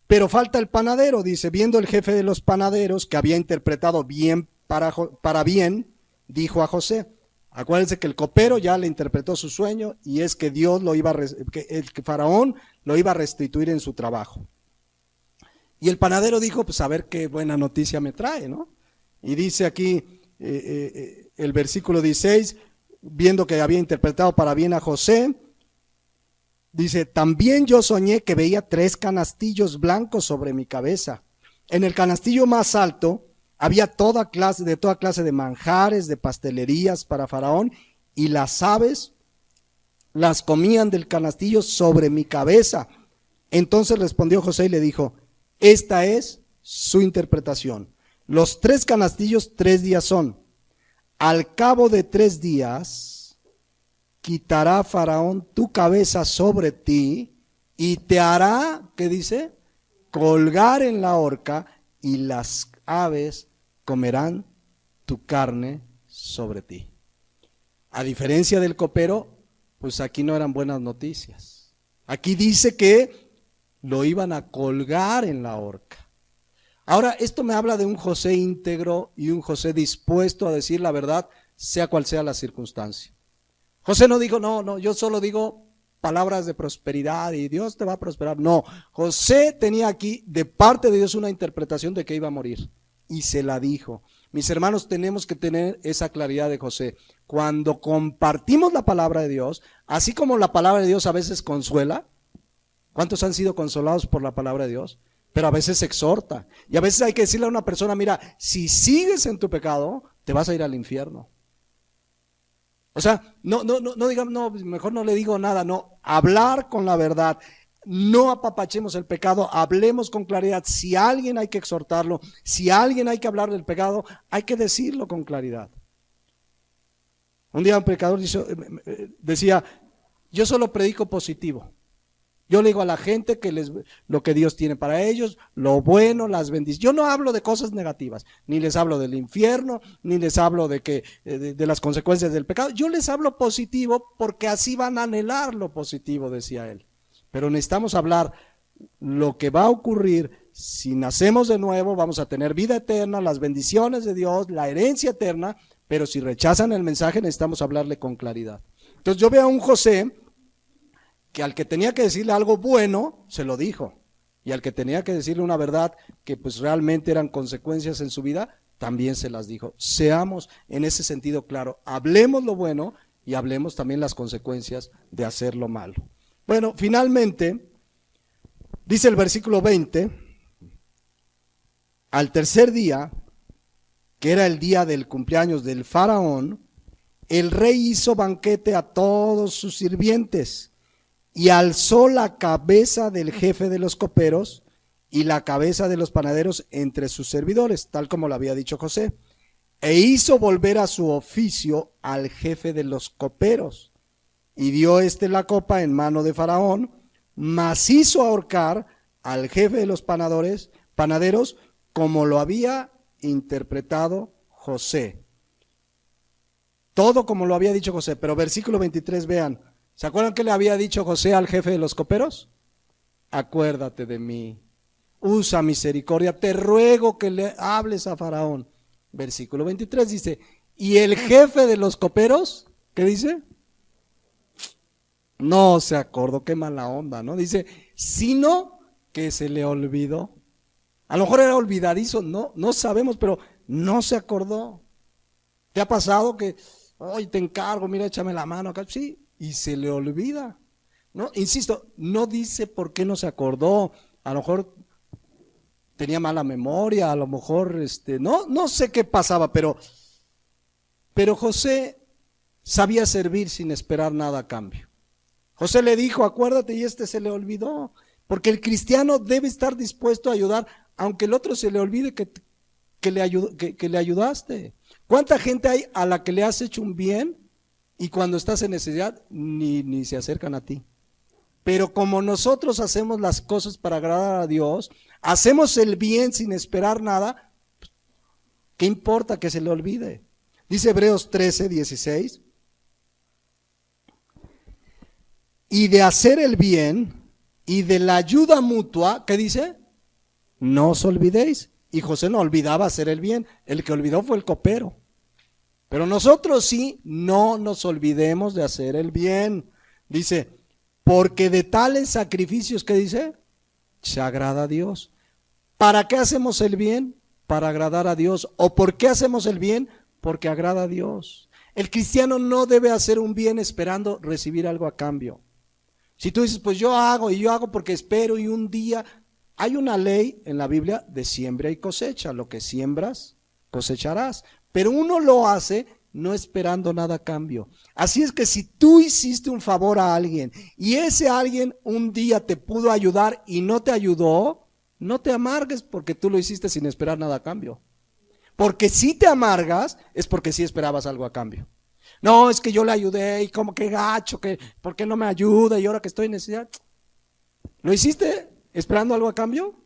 Pero falta el panadero, dice, viendo el jefe de los panaderos que había interpretado bien para bien, dijo a José, acuérdense que el copero ya le interpretó su sueño y es que Dios que Faraón lo iba a restituir en su trabajo. Y el panadero dijo, pues a ver qué buena noticia me trae, ¿no? Y dice aquí el versículo 16, viendo que había interpretado para bien a José, dice, también yo soñé que veía 3 canastillos blancos sobre mi cabeza. En el canastillo más alto había toda clase de manjares, de pastelerías para Faraón, y las aves las comían del canastillo sobre mi cabeza. Entonces respondió José y le dijo, esta es su interpretación. Los 3 canastillos 3 días son. Al cabo de 3 días quitará Faraón tu cabeza sobre ti y te hará, ¿qué dice? Colgar en la horca y las aves comerán tu carne sobre ti. A diferencia del copero, pues aquí no eran buenas noticias. Aquí dice que lo iban a colgar en la horca. Ahora, esto me habla de un José íntegro y un José dispuesto a decir la verdad, sea cual sea la circunstancia. José no dijo, no, yo solo digo palabras de prosperidad y Dios te va a prosperar. No, José tenía aquí de parte de Dios una interpretación de que iba a morir y se la dijo. Mis hermanos, tenemos que tener esa claridad de José. Cuando compartimos la palabra de Dios, así como la palabra de Dios a veces consuela, ¿cuántos han sido consolados por la palabra de Dios? Pero a veces exhorta. Y a veces hay que decirle a una persona, mira, si sigues en tu pecado, te vas a ir al infierno. O sea, no digamos, no, mejor no le digo nada, no, hablar con la verdad. No apapachemos el pecado, hablemos con claridad. Si a alguien hay que exhortarlo, si a alguien hay que hablar del pecado, hay que decirlo con claridad. Un día un predicador decía, yo solo predico positivo. Yo le digo a la gente que lo que Dios tiene para ellos, lo bueno, las bendiciones. Yo no hablo de cosas negativas, ni les hablo del infierno, ni les hablo de las consecuencias del pecado. Yo les hablo positivo porque así van a anhelar lo positivo, decía él. Pero necesitamos hablar lo que va a ocurrir si nacemos de nuevo. Vamos a tener vida eterna, las bendiciones de Dios, la herencia eterna, pero si rechazan el mensaje necesitamos hablarle con claridad. Entonces yo veo a un José que al que tenía que decirle algo bueno, se lo dijo. Y al que tenía que decirle una verdad que pues realmente eran consecuencias en su vida, también se las dijo. Seamos en ese sentido claro, hablemos lo bueno y hablemos también las consecuencias de hacer lo malo. Bueno, finalmente, dice el versículo 20, al tercer día, que era el día del cumpleaños del faraón, el rey hizo banquete a todos sus sirvientes, y alzó la cabeza del jefe de los coperos y la cabeza de los panaderos entre sus servidores, tal como lo había dicho José, e hizo volver a su oficio al jefe de los coperos, y dio la copa en mano de Faraón, mas hizo ahorcar al jefe de los panaderos, como lo había interpretado José. Todo como lo había dicho José, pero versículo 23, vean. ¿Se acuerdan que le había dicho José al jefe de los coperos? Acuérdate de mí, usa misericordia, te ruego que le hables a Faraón. Versículo 23 dice, y el jefe de los coperos, ¿qué dice? No se acordó, qué mala onda, ¿no? Dice, sino que se le olvidó. A lo mejor era olvidadizo, no sabemos, pero no se acordó. ¿Te ha pasado que, oye, te encargo, mira, échame la mano acá? Sí. Y se le olvida, ¿no? Insisto, no dice por qué no se acordó. A lo mejor tenía mala memoria, a lo mejor, no sé qué pasaba, pero José sabía servir sin esperar nada a cambio. José le dijo, acuérdate, y se le olvidó, porque el cristiano debe estar dispuesto a ayudar, aunque el otro se le olvide que le ayudaste. ¿Cuánta gente hay a la que le has hecho un bien? Y cuando estás en necesidad, ni se acercan a ti. Pero como nosotros hacemos las cosas para agradar a Dios, hacemos el bien sin esperar nada, ¿qué importa que se le olvide? Dice Hebreos 13:16. Y de hacer el bien y de la ayuda mutua, ¿qué dice? No os olvidéis. Y José no olvidaba hacer el bien, el que olvidó fue el copero. Pero nosotros sí, no nos olvidemos de hacer el bien. Dice, porque de tales sacrificios, ¿qué dice? Se agrada a Dios. ¿Para qué hacemos el bien? Para agradar a Dios. ¿O por qué hacemos el bien? Porque agrada a Dios. El cristiano no debe hacer un bien esperando recibir algo a cambio. Si tú dices, pues yo hago porque espero y un día... Hay una ley en la Biblia de siembra y cosecha. Lo que siembras, cosecharás. Pero uno lo hace no esperando nada a cambio. Así es que si tú hiciste un favor a alguien y ese alguien un día te pudo ayudar y no te ayudó, no te amargues porque tú lo hiciste sin esperar nada a cambio. Porque si te amargas es porque sí esperabas algo a cambio. No, es que yo le ayudé y como que gacho, que ¿por qué no me ayuda? Y ahora que estoy en necesidad. ¿Lo hiciste esperando algo a cambio?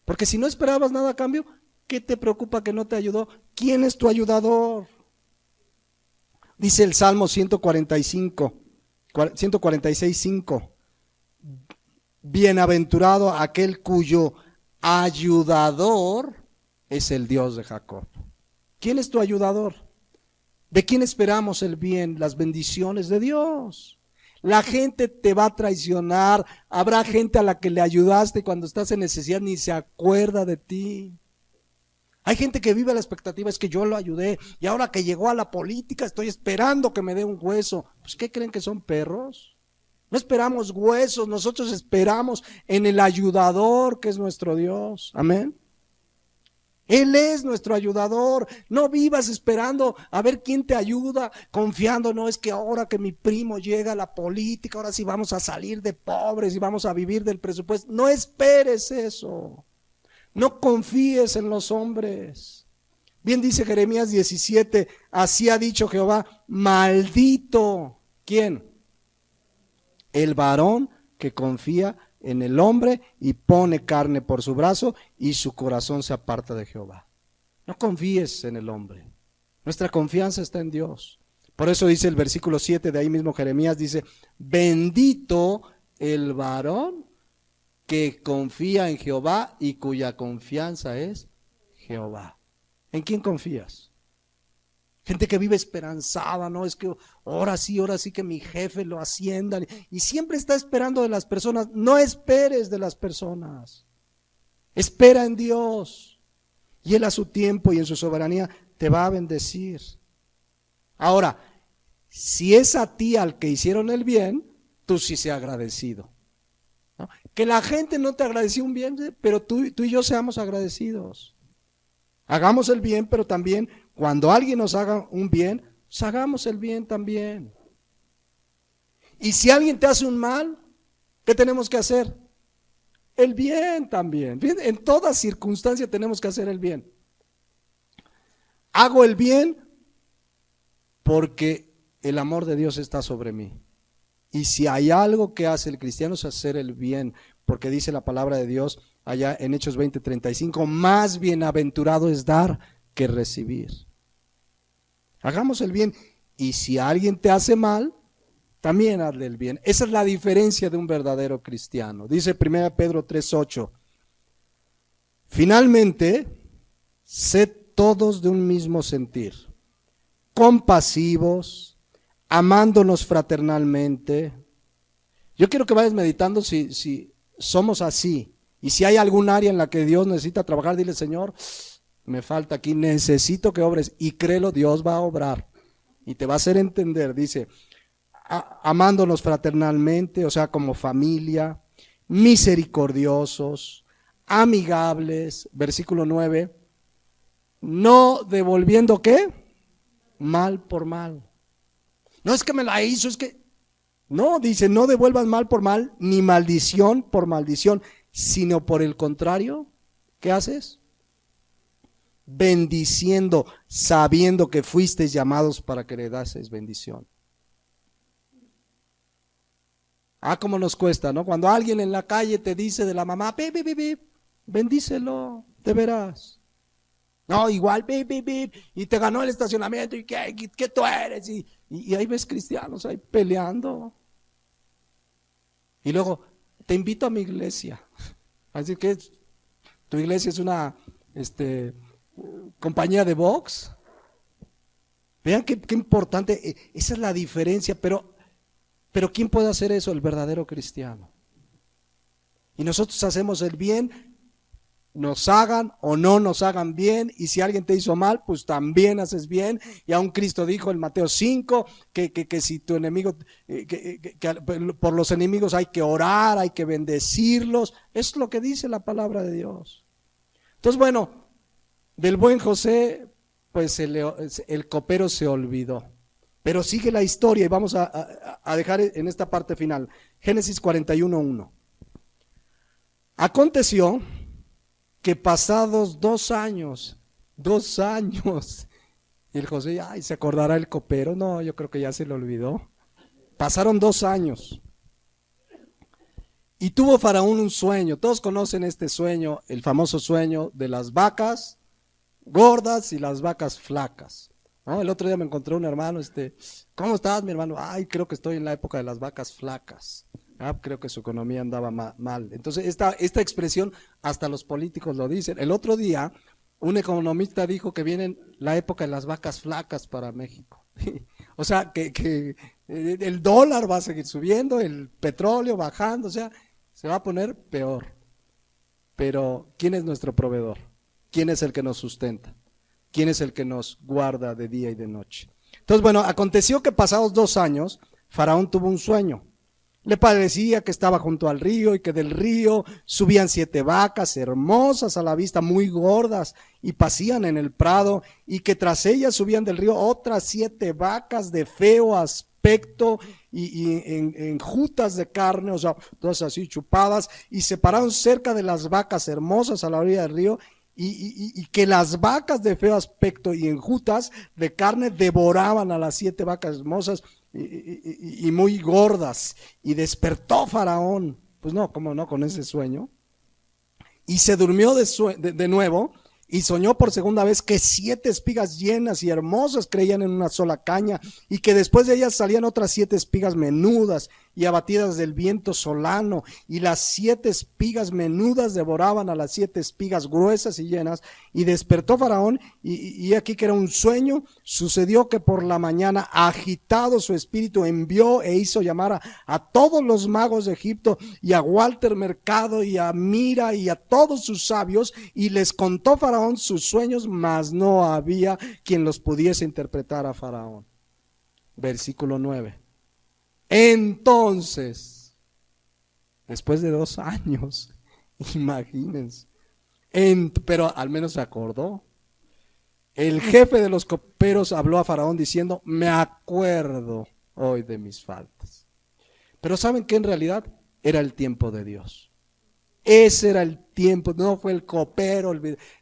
Porque si no esperabas nada a cambio, ¿qué te preocupa que no te ayudó? ¿Quién es tu ayudador? Dice el Salmo 146:5. Bienaventurado aquel cuyo ayudador es el Dios de Jacob. ¿Quién es tu ayudador? ¿De quién esperamos el bien? Las bendiciones de Dios. La gente te va a traicionar. Habrá gente a la que le ayudaste cuando estás en necesidad ni se acuerda de ti. Hay gente que vive la expectativa, es que yo lo ayudé y ahora que llegó a la política estoy esperando que me dé un hueso. Pues ¿qué creen que son perros? No esperamos huesos, nosotros esperamos en el ayudador que es nuestro Dios. Amén. Él es nuestro ayudador. No vivas esperando a ver quién te ayuda, confiando, no es que ahora que mi primo llega a la política, ahora sí vamos a salir de pobres y vamos a vivir del presupuesto. No esperes eso. No confíes en los hombres. Bien dice Jeremías 17, así ha dicho Jehová, maldito. ¿Quién? El varón que confía en el hombre y pone carne por su brazo y su corazón se aparta de Jehová. No confíes en el hombre. Nuestra confianza está en Dios. Por eso dice el versículo 7 de ahí mismo Jeremías, dice, bendito el varón que confía en Jehová y cuya confianza es Jehová. ¿En quién confías? Gente que vive esperanzada, ¿no? Es que ahora sí que mi jefe lo ascienda. Y siempre está esperando de las personas. No esperes de las personas. Espera en Dios. Y Él a su tiempo y en su soberanía te va a bendecir. Ahora, si es a ti al que hicieron el bien, tú sí seas agradecido, ¿no? Que la gente no te agradeció un bien, pero tú y yo seamos agradecidos. Hagamos el bien, pero también cuando alguien nos haga un bien, pues hagamos el bien también. Y si alguien te hace un mal, ¿qué tenemos que hacer? El bien también. En toda circunstancia tenemos que hacer el bien. Hago el bien porque el amor de Dios está sobre mí. Y si hay algo que hace el cristiano es hacer el bien, porque dice la palabra de Dios allá en Hechos 20:35, más bienaventurado es dar que recibir. Hagamos el bien, y si alguien te hace mal, también hazle el bien. Esa es la diferencia de un verdadero cristiano. Dice 1 Pedro 3:8, finalmente, sed todos de un mismo sentir, compasivos, amándonos fraternalmente. Yo quiero que vayas meditando si somos así, y si hay algún área en la que Dios necesita trabajar, dile, Señor, me falta aquí, necesito que obres, y créelo, Dios va a obrar, y te va a hacer entender. Dice, amándonos fraternalmente, o sea, como familia, misericordiosos, amigables, versículo 9, no devolviendo, ¿qué? Mal por mal. No es que me la hizo, es que, no, dice, no devuelvas mal por mal, ni maldición por maldición, sino por el contrario, ¿qué haces? Bendiciendo, sabiendo que fuisteis llamados para que heredaseis bendición. Cómo nos cuesta, ¿no? Cuando alguien en la calle te dice de la mamá, bendícelo, de veras. No, igual, y te ganó el estacionamiento, y ¿qué tú eres? Y ahí ves cristianos ahí peleando. Y luego, te invito a mi iglesia. Así que tu iglesia es una compañía de box. Vean qué importante, esa es la diferencia, pero ¿quién puede hacer eso? El verdadero cristiano. Y nosotros hacemos el bien, nos hagan o no nos hagan bien, y si alguien te hizo mal, pues también haces bien. Y aún Cristo dijo en Mateo 5 que si tu enemigo, que por los enemigos hay que orar, hay que bendecirlos. Es lo que dice la palabra de Dios. Entonces, bueno, del buen José, pues el copero se olvidó. Pero sigue la historia y vamos a dejar en esta parte final. Génesis 41:1. Aconteció que pasados 2 años, y el José, ¿se acordará el copero? No, yo creo que ya se le olvidó. Pasaron 2 años. Y tuvo Faraón un sueño. Todos conocen este sueño, el famoso sueño de las vacas gordas y las vacas flacas, ¿no? El otro día me encontré un hermano, ¿cómo estás, mi hermano? Creo que estoy en la época de las vacas flacas. Creo que su economía andaba mal. Entonces, esta expresión hasta los políticos lo dicen. El otro día, un economista dijo que viene la época de las vacas flacas para México. O sea, que el dólar va a seguir subiendo, el petróleo bajando, o sea, se va a poner peor. Pero, ¿quién es nuestro proveedor? ¿Quién es el que nos sustenta? ¿Quién es el que nos guarda de día y de noche? Entonces, bueno, aconteció que pasados 2 años, Faraón tuvo un sueño. Le parecía que estaba junto al río y que del río subían 7 vacas hermosas a la vista, muy gordas, y pasían en el prado, y que tras ellas subían del río otras 7 vacas de feo aspecto y enjutas de carne, o sea, todas así chupadas, y se pararon cerca de las vacas hermosas a la orilla del río, y que las vacas de feo aspecto y enjutas de carne devoraban a las 7 vacas hermosas, y muy gordas. Y despertó Faraón, pues no, cómo no, con ese sueño. Y se durmió de nuevo y soñó por segunda vez que 7 espigas llenas y hermosas creían en una sola caña, y que después de ellas salían otras 7 espigas menudas y abatidas del viento solano, y las 7 espigas menudas devoraban a las 7 espigas gruesas y llenas. Y despertó Faraón, y aquí que era un sueño. Sucedió que por la mañana, agitado su espíritu, envió e hizo llamar a todos los magos de Egipto, y a Walter Mercado, y a Mira, y a todos sus sabios, y les contó Faraón sus sueños, mas no había quien los pudiese interpretar a Faraón. Versículo 9. Entonces, después de 2 años, imagínense, pero al menos se acordó. El jefe de los coperos habló a Faraón diciendo: me acuerdo hoy de mis faltas. Pero ¿saben qué? En realidad era el tiempo de Dios. Ese era el tiempo, no fue el copero.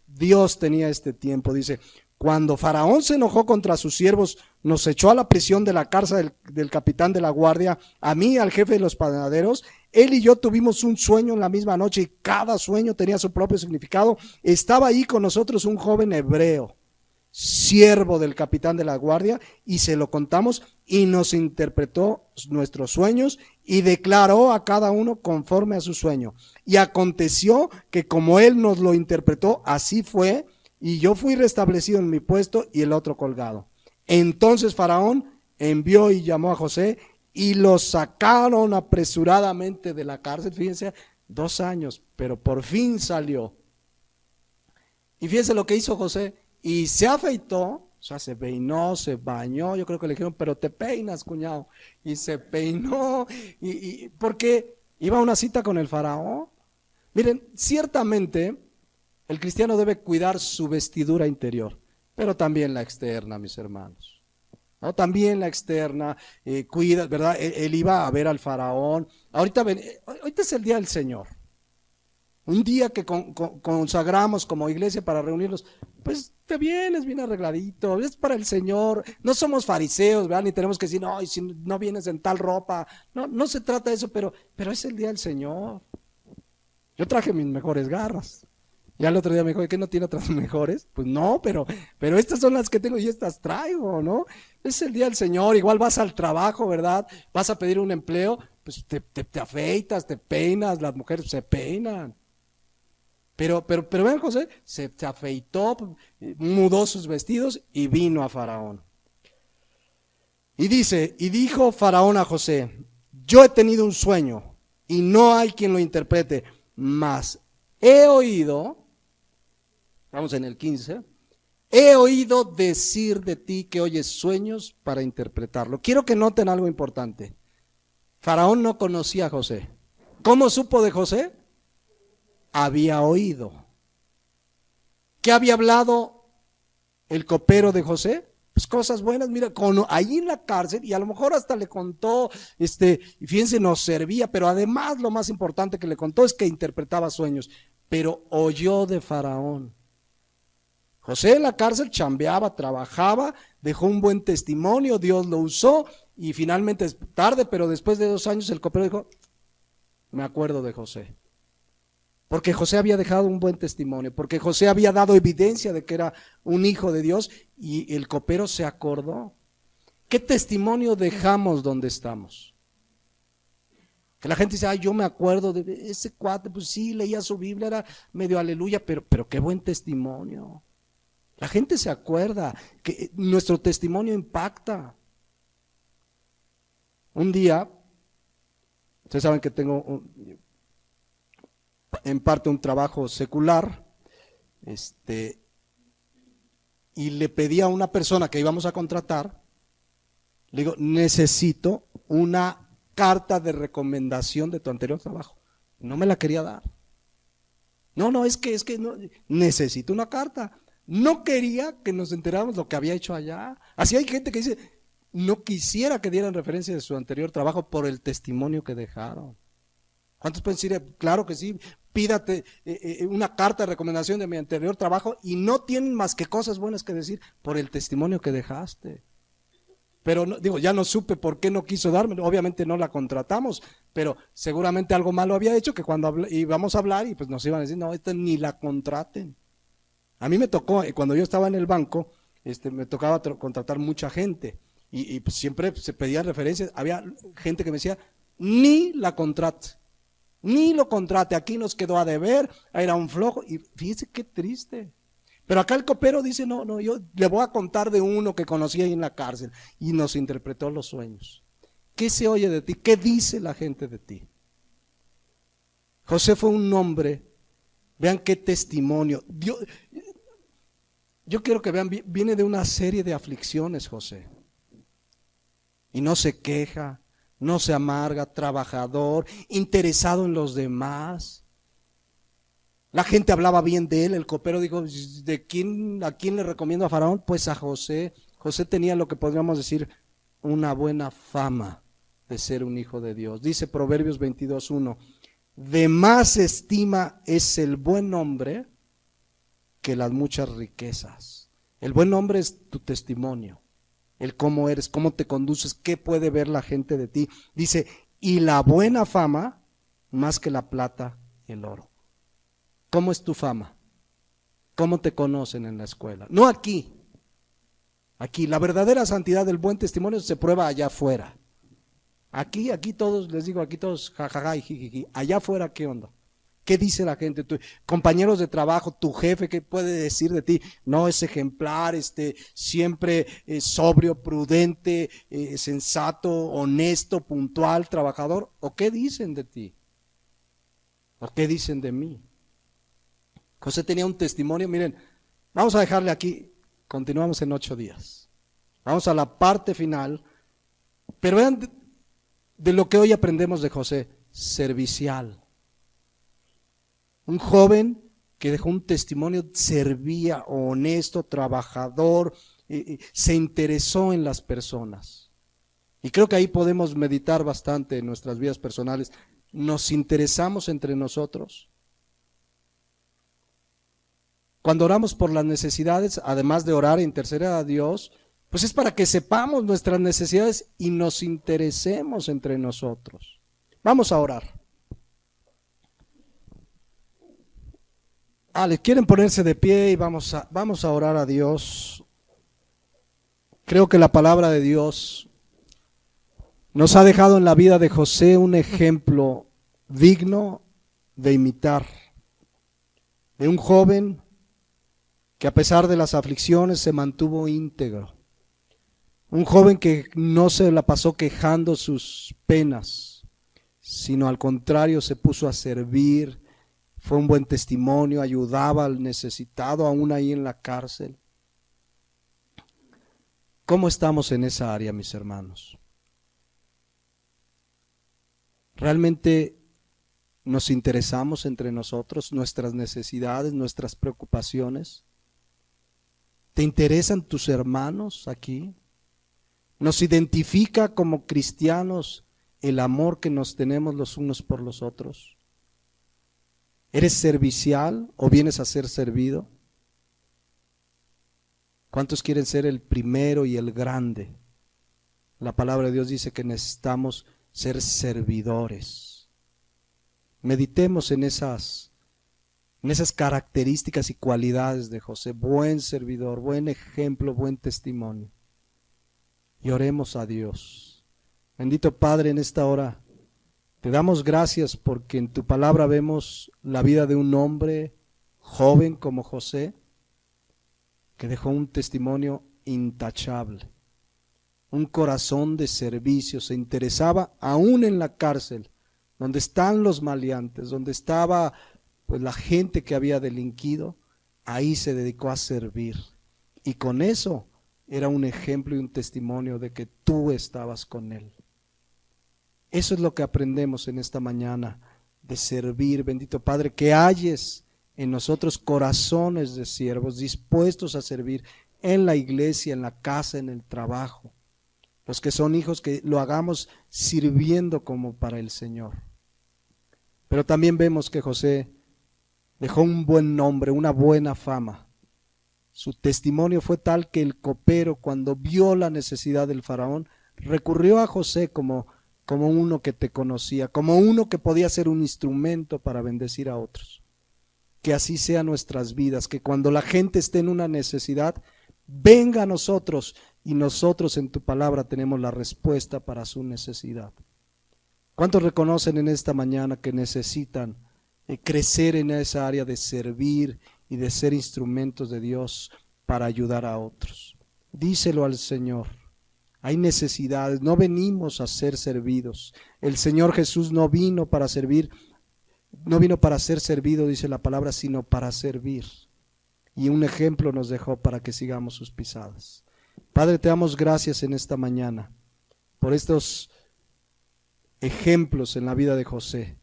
Dios tenía este tiempo. Dice: cuando Faraón se enojó contra sus siervos, nos echó a la prisión de la cárcel del capitán de la guardia, a mí, al jefe de los panaderos. Él y yo tuvimos un sueño en la misma noche, y cada sueño tenía su propio significado. Estaba ahí con nosotros un joven hebreo, siervo del capitán de la guardia, y se lo contamos, y nos interpretó nuestros sueños y declaró a cada uno conforme a su sueño. Y aconteció que como él nos lo interpretó, así fue, y yo fui restablecido en mi puesto y el otro colgado. Entonces Faraón envió y llamó a José, y lo sacaron apresuradamente de la cárcel. Fíjense, 2 años, pero por fin salió. Y fíjense lo que hizo José: y se afeitó, o sea, se peinó, se bañó. Yo creo que le dijeron: pero te peinas, cuñado. Y se peinó, porque iba a una cita con el faraón. Miren, ciertamente el cristiano debe cuidar su vestidura interior, pero también la externa, mis hermanos. ¿No? También la externa, cuida, ¿verdad? Él iba a ver al faraón. Ahorita es el día del Señor. Un día que consagramos como iglesia para reunirnos, pues te vienes bien arregladito, es para el Señor. No somos fariseos, ¿verdad? Ni tenemos que decir: no, y si no vienes en tal ropa. No, no se trata de eso, pero es el día del Señor. Yo traje mis mejores garras. Ya el otro día me dijo: ¿qué no tiene otras mejores? Pues no, pero estas son las que tengo y estas traigo, ¿no? Es el día del Señor. Igual vas al trabajo, ¿verdad? Vas a pedir un empleo, pues te afeitas, te peinas, las mujeres se peinan. Pero vean, José, se afeitó, mudó sus vestidos y vino a Faraón. Y dice: y dijo Faraón a José: yo he tenido un sueño y no hay quien lo interprete, mas he oído, vamos en el 15, he oído decir de ti que oyes sueños para interpretarlo. Quiero que noten algo importante. Faraón no conocía a José. ¿Cómo supo de José? Había oído. ¿Qué había hablado el copero de José? Pues cosas buenas. Mira, ahí en la cárcel, y a lo mejor hasta le contó, y fíjense, nos servía, pero además lo más importante que le contó es que interpretaba sueños. Pero oyó de Faraón. José en la cárcel chambeaba, trabajaba, dejó un buen testimonio, Dios lo usó, y finalmente, tarde, pero después de 2 años, el copero dijo: me acuerdo de José. Porque José había dejado un buen testimonio, porque José había dado evidencia de que era un hijo de Dios, y el copero se acordó. ¿Qué testimonio dejamos donde estamos? Que la gente dice: ay, yo me acuerdo de ese cuate, pues sí, leía su Biblia, era medio aleluya, pero qué buen testimonio. La gente se acuerda, que nuestro testimonio impacta. Un día, ustedes saben que tengo en parte un trabajo secular, y le pedí a una persona que íbamos a contratar, le digo: necesito una carta de recomendación de tu anterior trabajo. No me la quería dar. No, es que no, necesito una carta. No quería que nos enteráramos lo que había hecho allá. Así hay gente que dice: no quisiera que dieran referencia de su anterior trabajo por el testimonio que dejaron. ¿Cuántos pueden decir: claro que sí, pídate una carta de recomendación de mi anterior trabajo, y no tienen más que cosas buenas que decir por el testimonio que dejaste? Pero digo, ya no supe por qué no quiso darme, obviamente no la contratamos, pero seguramente algo malo había hecho que cuando íbamos a hablar y pues nos iban a decir, no, esta ni la contraten. A mí me tocó, cuando yo estaba en el banco, me tocaba contratar mucha gente y pues siempre se pedían referencias, había gente que me decía, ni la contrate, ni lo contrate, aquí nos quedó a deber, era un flojo, y fíjese qué triste. Pero acá el copero dice, no, yo le voy a contar de uno que conocí ahí en la cárcel y nos interpretó los sueños. ¿Qué se oye de ti? ¿Qué dice la gente de ti? José fue un hombre, vean qué testimonio. Yo quiero que vean, viene de una serie de aflicciones José. Y no se queja, no se amarga, trabajador, interesado en los demás. La gente hablaba bien de él, el copero dijo, ¿a quién le recomiendo a Faraón? Pues a José. José tenía lo que podríamos decir una buena fama de ser un hijo de Dios. Dice Proverbios 22:1, de más estima es el buen hombre que las muchas riquezas. El buen hombre es tu testimonio, el cómo eres, cómo te conduces, qué puede ver la gente de ti. Dice, y la buena fama más que la plata y el oro. ¿Cómo es tu fama? ¿Cómo te conocen en la escuela? No aquí. Aquí, la verdadera santidad del buen testimonio se prueba allá afuera. Aquí todos, les digo, aquí todos jajaja y jijiji. Allá afuera, ¿qué onda? ¿Qué dice la gente? Compañeros de trabajo, tu jefe, ¿qué puede decir de ti? No, es ejemplar, siempre sobrio, prudente, sensato, honesto, puntual, trabajador. ¿O qué dicen de ti? ¿O qué dicen de mí? José tenía un testimonio, miren, vamos a dejarle aquí, continuamos en 8 días. Vamos a la parte final, pero vean de lo que hoy aprendemos de José, servicial. Un joven que dejó un testimonio, servía, honesto, trabajador, se interesó en las personas. Y creo que ahí podemos meditar bastante en nuestras vidas personales. ¿Nos interesamos entre nosotros? Cuando oramos por las necesidades, además de orar e interceder a Dios, pues es para que sepamos nuestras necesidades y nos interesemos entre nosotros. Vamos a orar. ¿Quieren ponerse de pie y vamos a orar a Dios? Creo que la palabra de Dios nos ha dejado en la vida de José un ejemplo digno de imitar, de un joven que a pesar de las aflicciones se mantuvo íntegro, un joven que no se la pasó quejando sus penas, sino al contrario se puso a servir, fue un buen testimonio, ayudaba al necesitado aún ahí en la cárcel. ¿Cómo estamos en esa área, mis hermanos? ¿Realmente nos interesamos entre nosotros, nuestras necesidades, nuestras preocupaciones? ¿Te interesan tus hermanos aquí? ¿Nos identifica como cristianos el amor que nos tenemos los unos por los otros? ¿Eres servicial o vienes a ser servido? ¿Cuántos quieren ser el primero y el grande? La palabra de Dios dice que necesitamos ser servidores. Meditemos en esas características y cualidades de José, buen servidor, buen ejemplo, buen testimonio. Y oremos a Dios. Bendito Padre, en esta hora te damos gracias porque en tu palabra vemos la vida de un hombre joven como José, que dejó un testimonio intachable, un corazón de servicio, se interesaba aún en la cárcel, donde están los maleantes, donde estaba pues la gente que había delinquido, ahí se dedicó a servir. Y con eso era un ejemplo y un testimonio de que tú estabas con él. Eso es lo que aprendemos en esta mañana, de servir, bendito Padre, que halles en nosotros corazones de siervos dispuestos a servir en la iglesia, en la casa, en el trabajo. Los que son hijos, que lo hagamos sirviendo como para el Señor. Pero también vemos que José dejó un buen nombre, una buena fama. Su testimonio fue tal que el copero, cuando vio la necesidad del faraón, recurrió a José como uno que te conocía, como uno que podía ser un instrumento para bendecir a otros. Que así sean nuestras vidas, que cuando la gente esté en una necesidad, venga a nosotros y nosotros en tu palabra tenemos la respuesta para su necesidad. ¿Cuántos reconocen en esta mañana que necesitan crecer en esa área de servir y de ser instrumentos de Dios para ayudar a otros? Díselo al Señor. Hay necesidades, no venimos a ser servidos. El Señor Jesús no vino para servir, no vino para ser servido, dice la palabra, sino para servir. Y un ejemplo nos dejó para que sigamos sus pisadas. Padre, te damos gracias en esta mañana por estos ejemplos en la vida de José.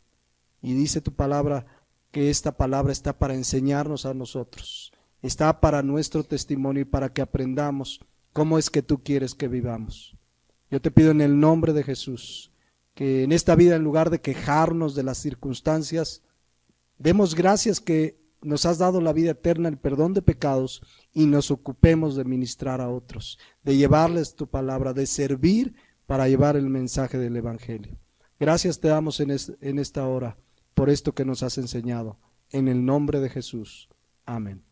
Y dice tu palabra que esta palabra está para enseñarnos a nosotros, está para nuestro testimonio y para que aprendamos cómo es que tú quieres que vivamos. Yo te pido en el nombre de Jesús que en esta vida, en lugar de quejarnos de las circunstancias, demos gracias que nos has dado la vida eterna, el perdón de pecados, y nos ocupemos de ministrar a otros, de llevarles tu palabra, de servir para llevar el mensaje del Evangelio. Gracias te damos en esta hora por esto que nos has enseñado. En el nombre de Jesús. Amén.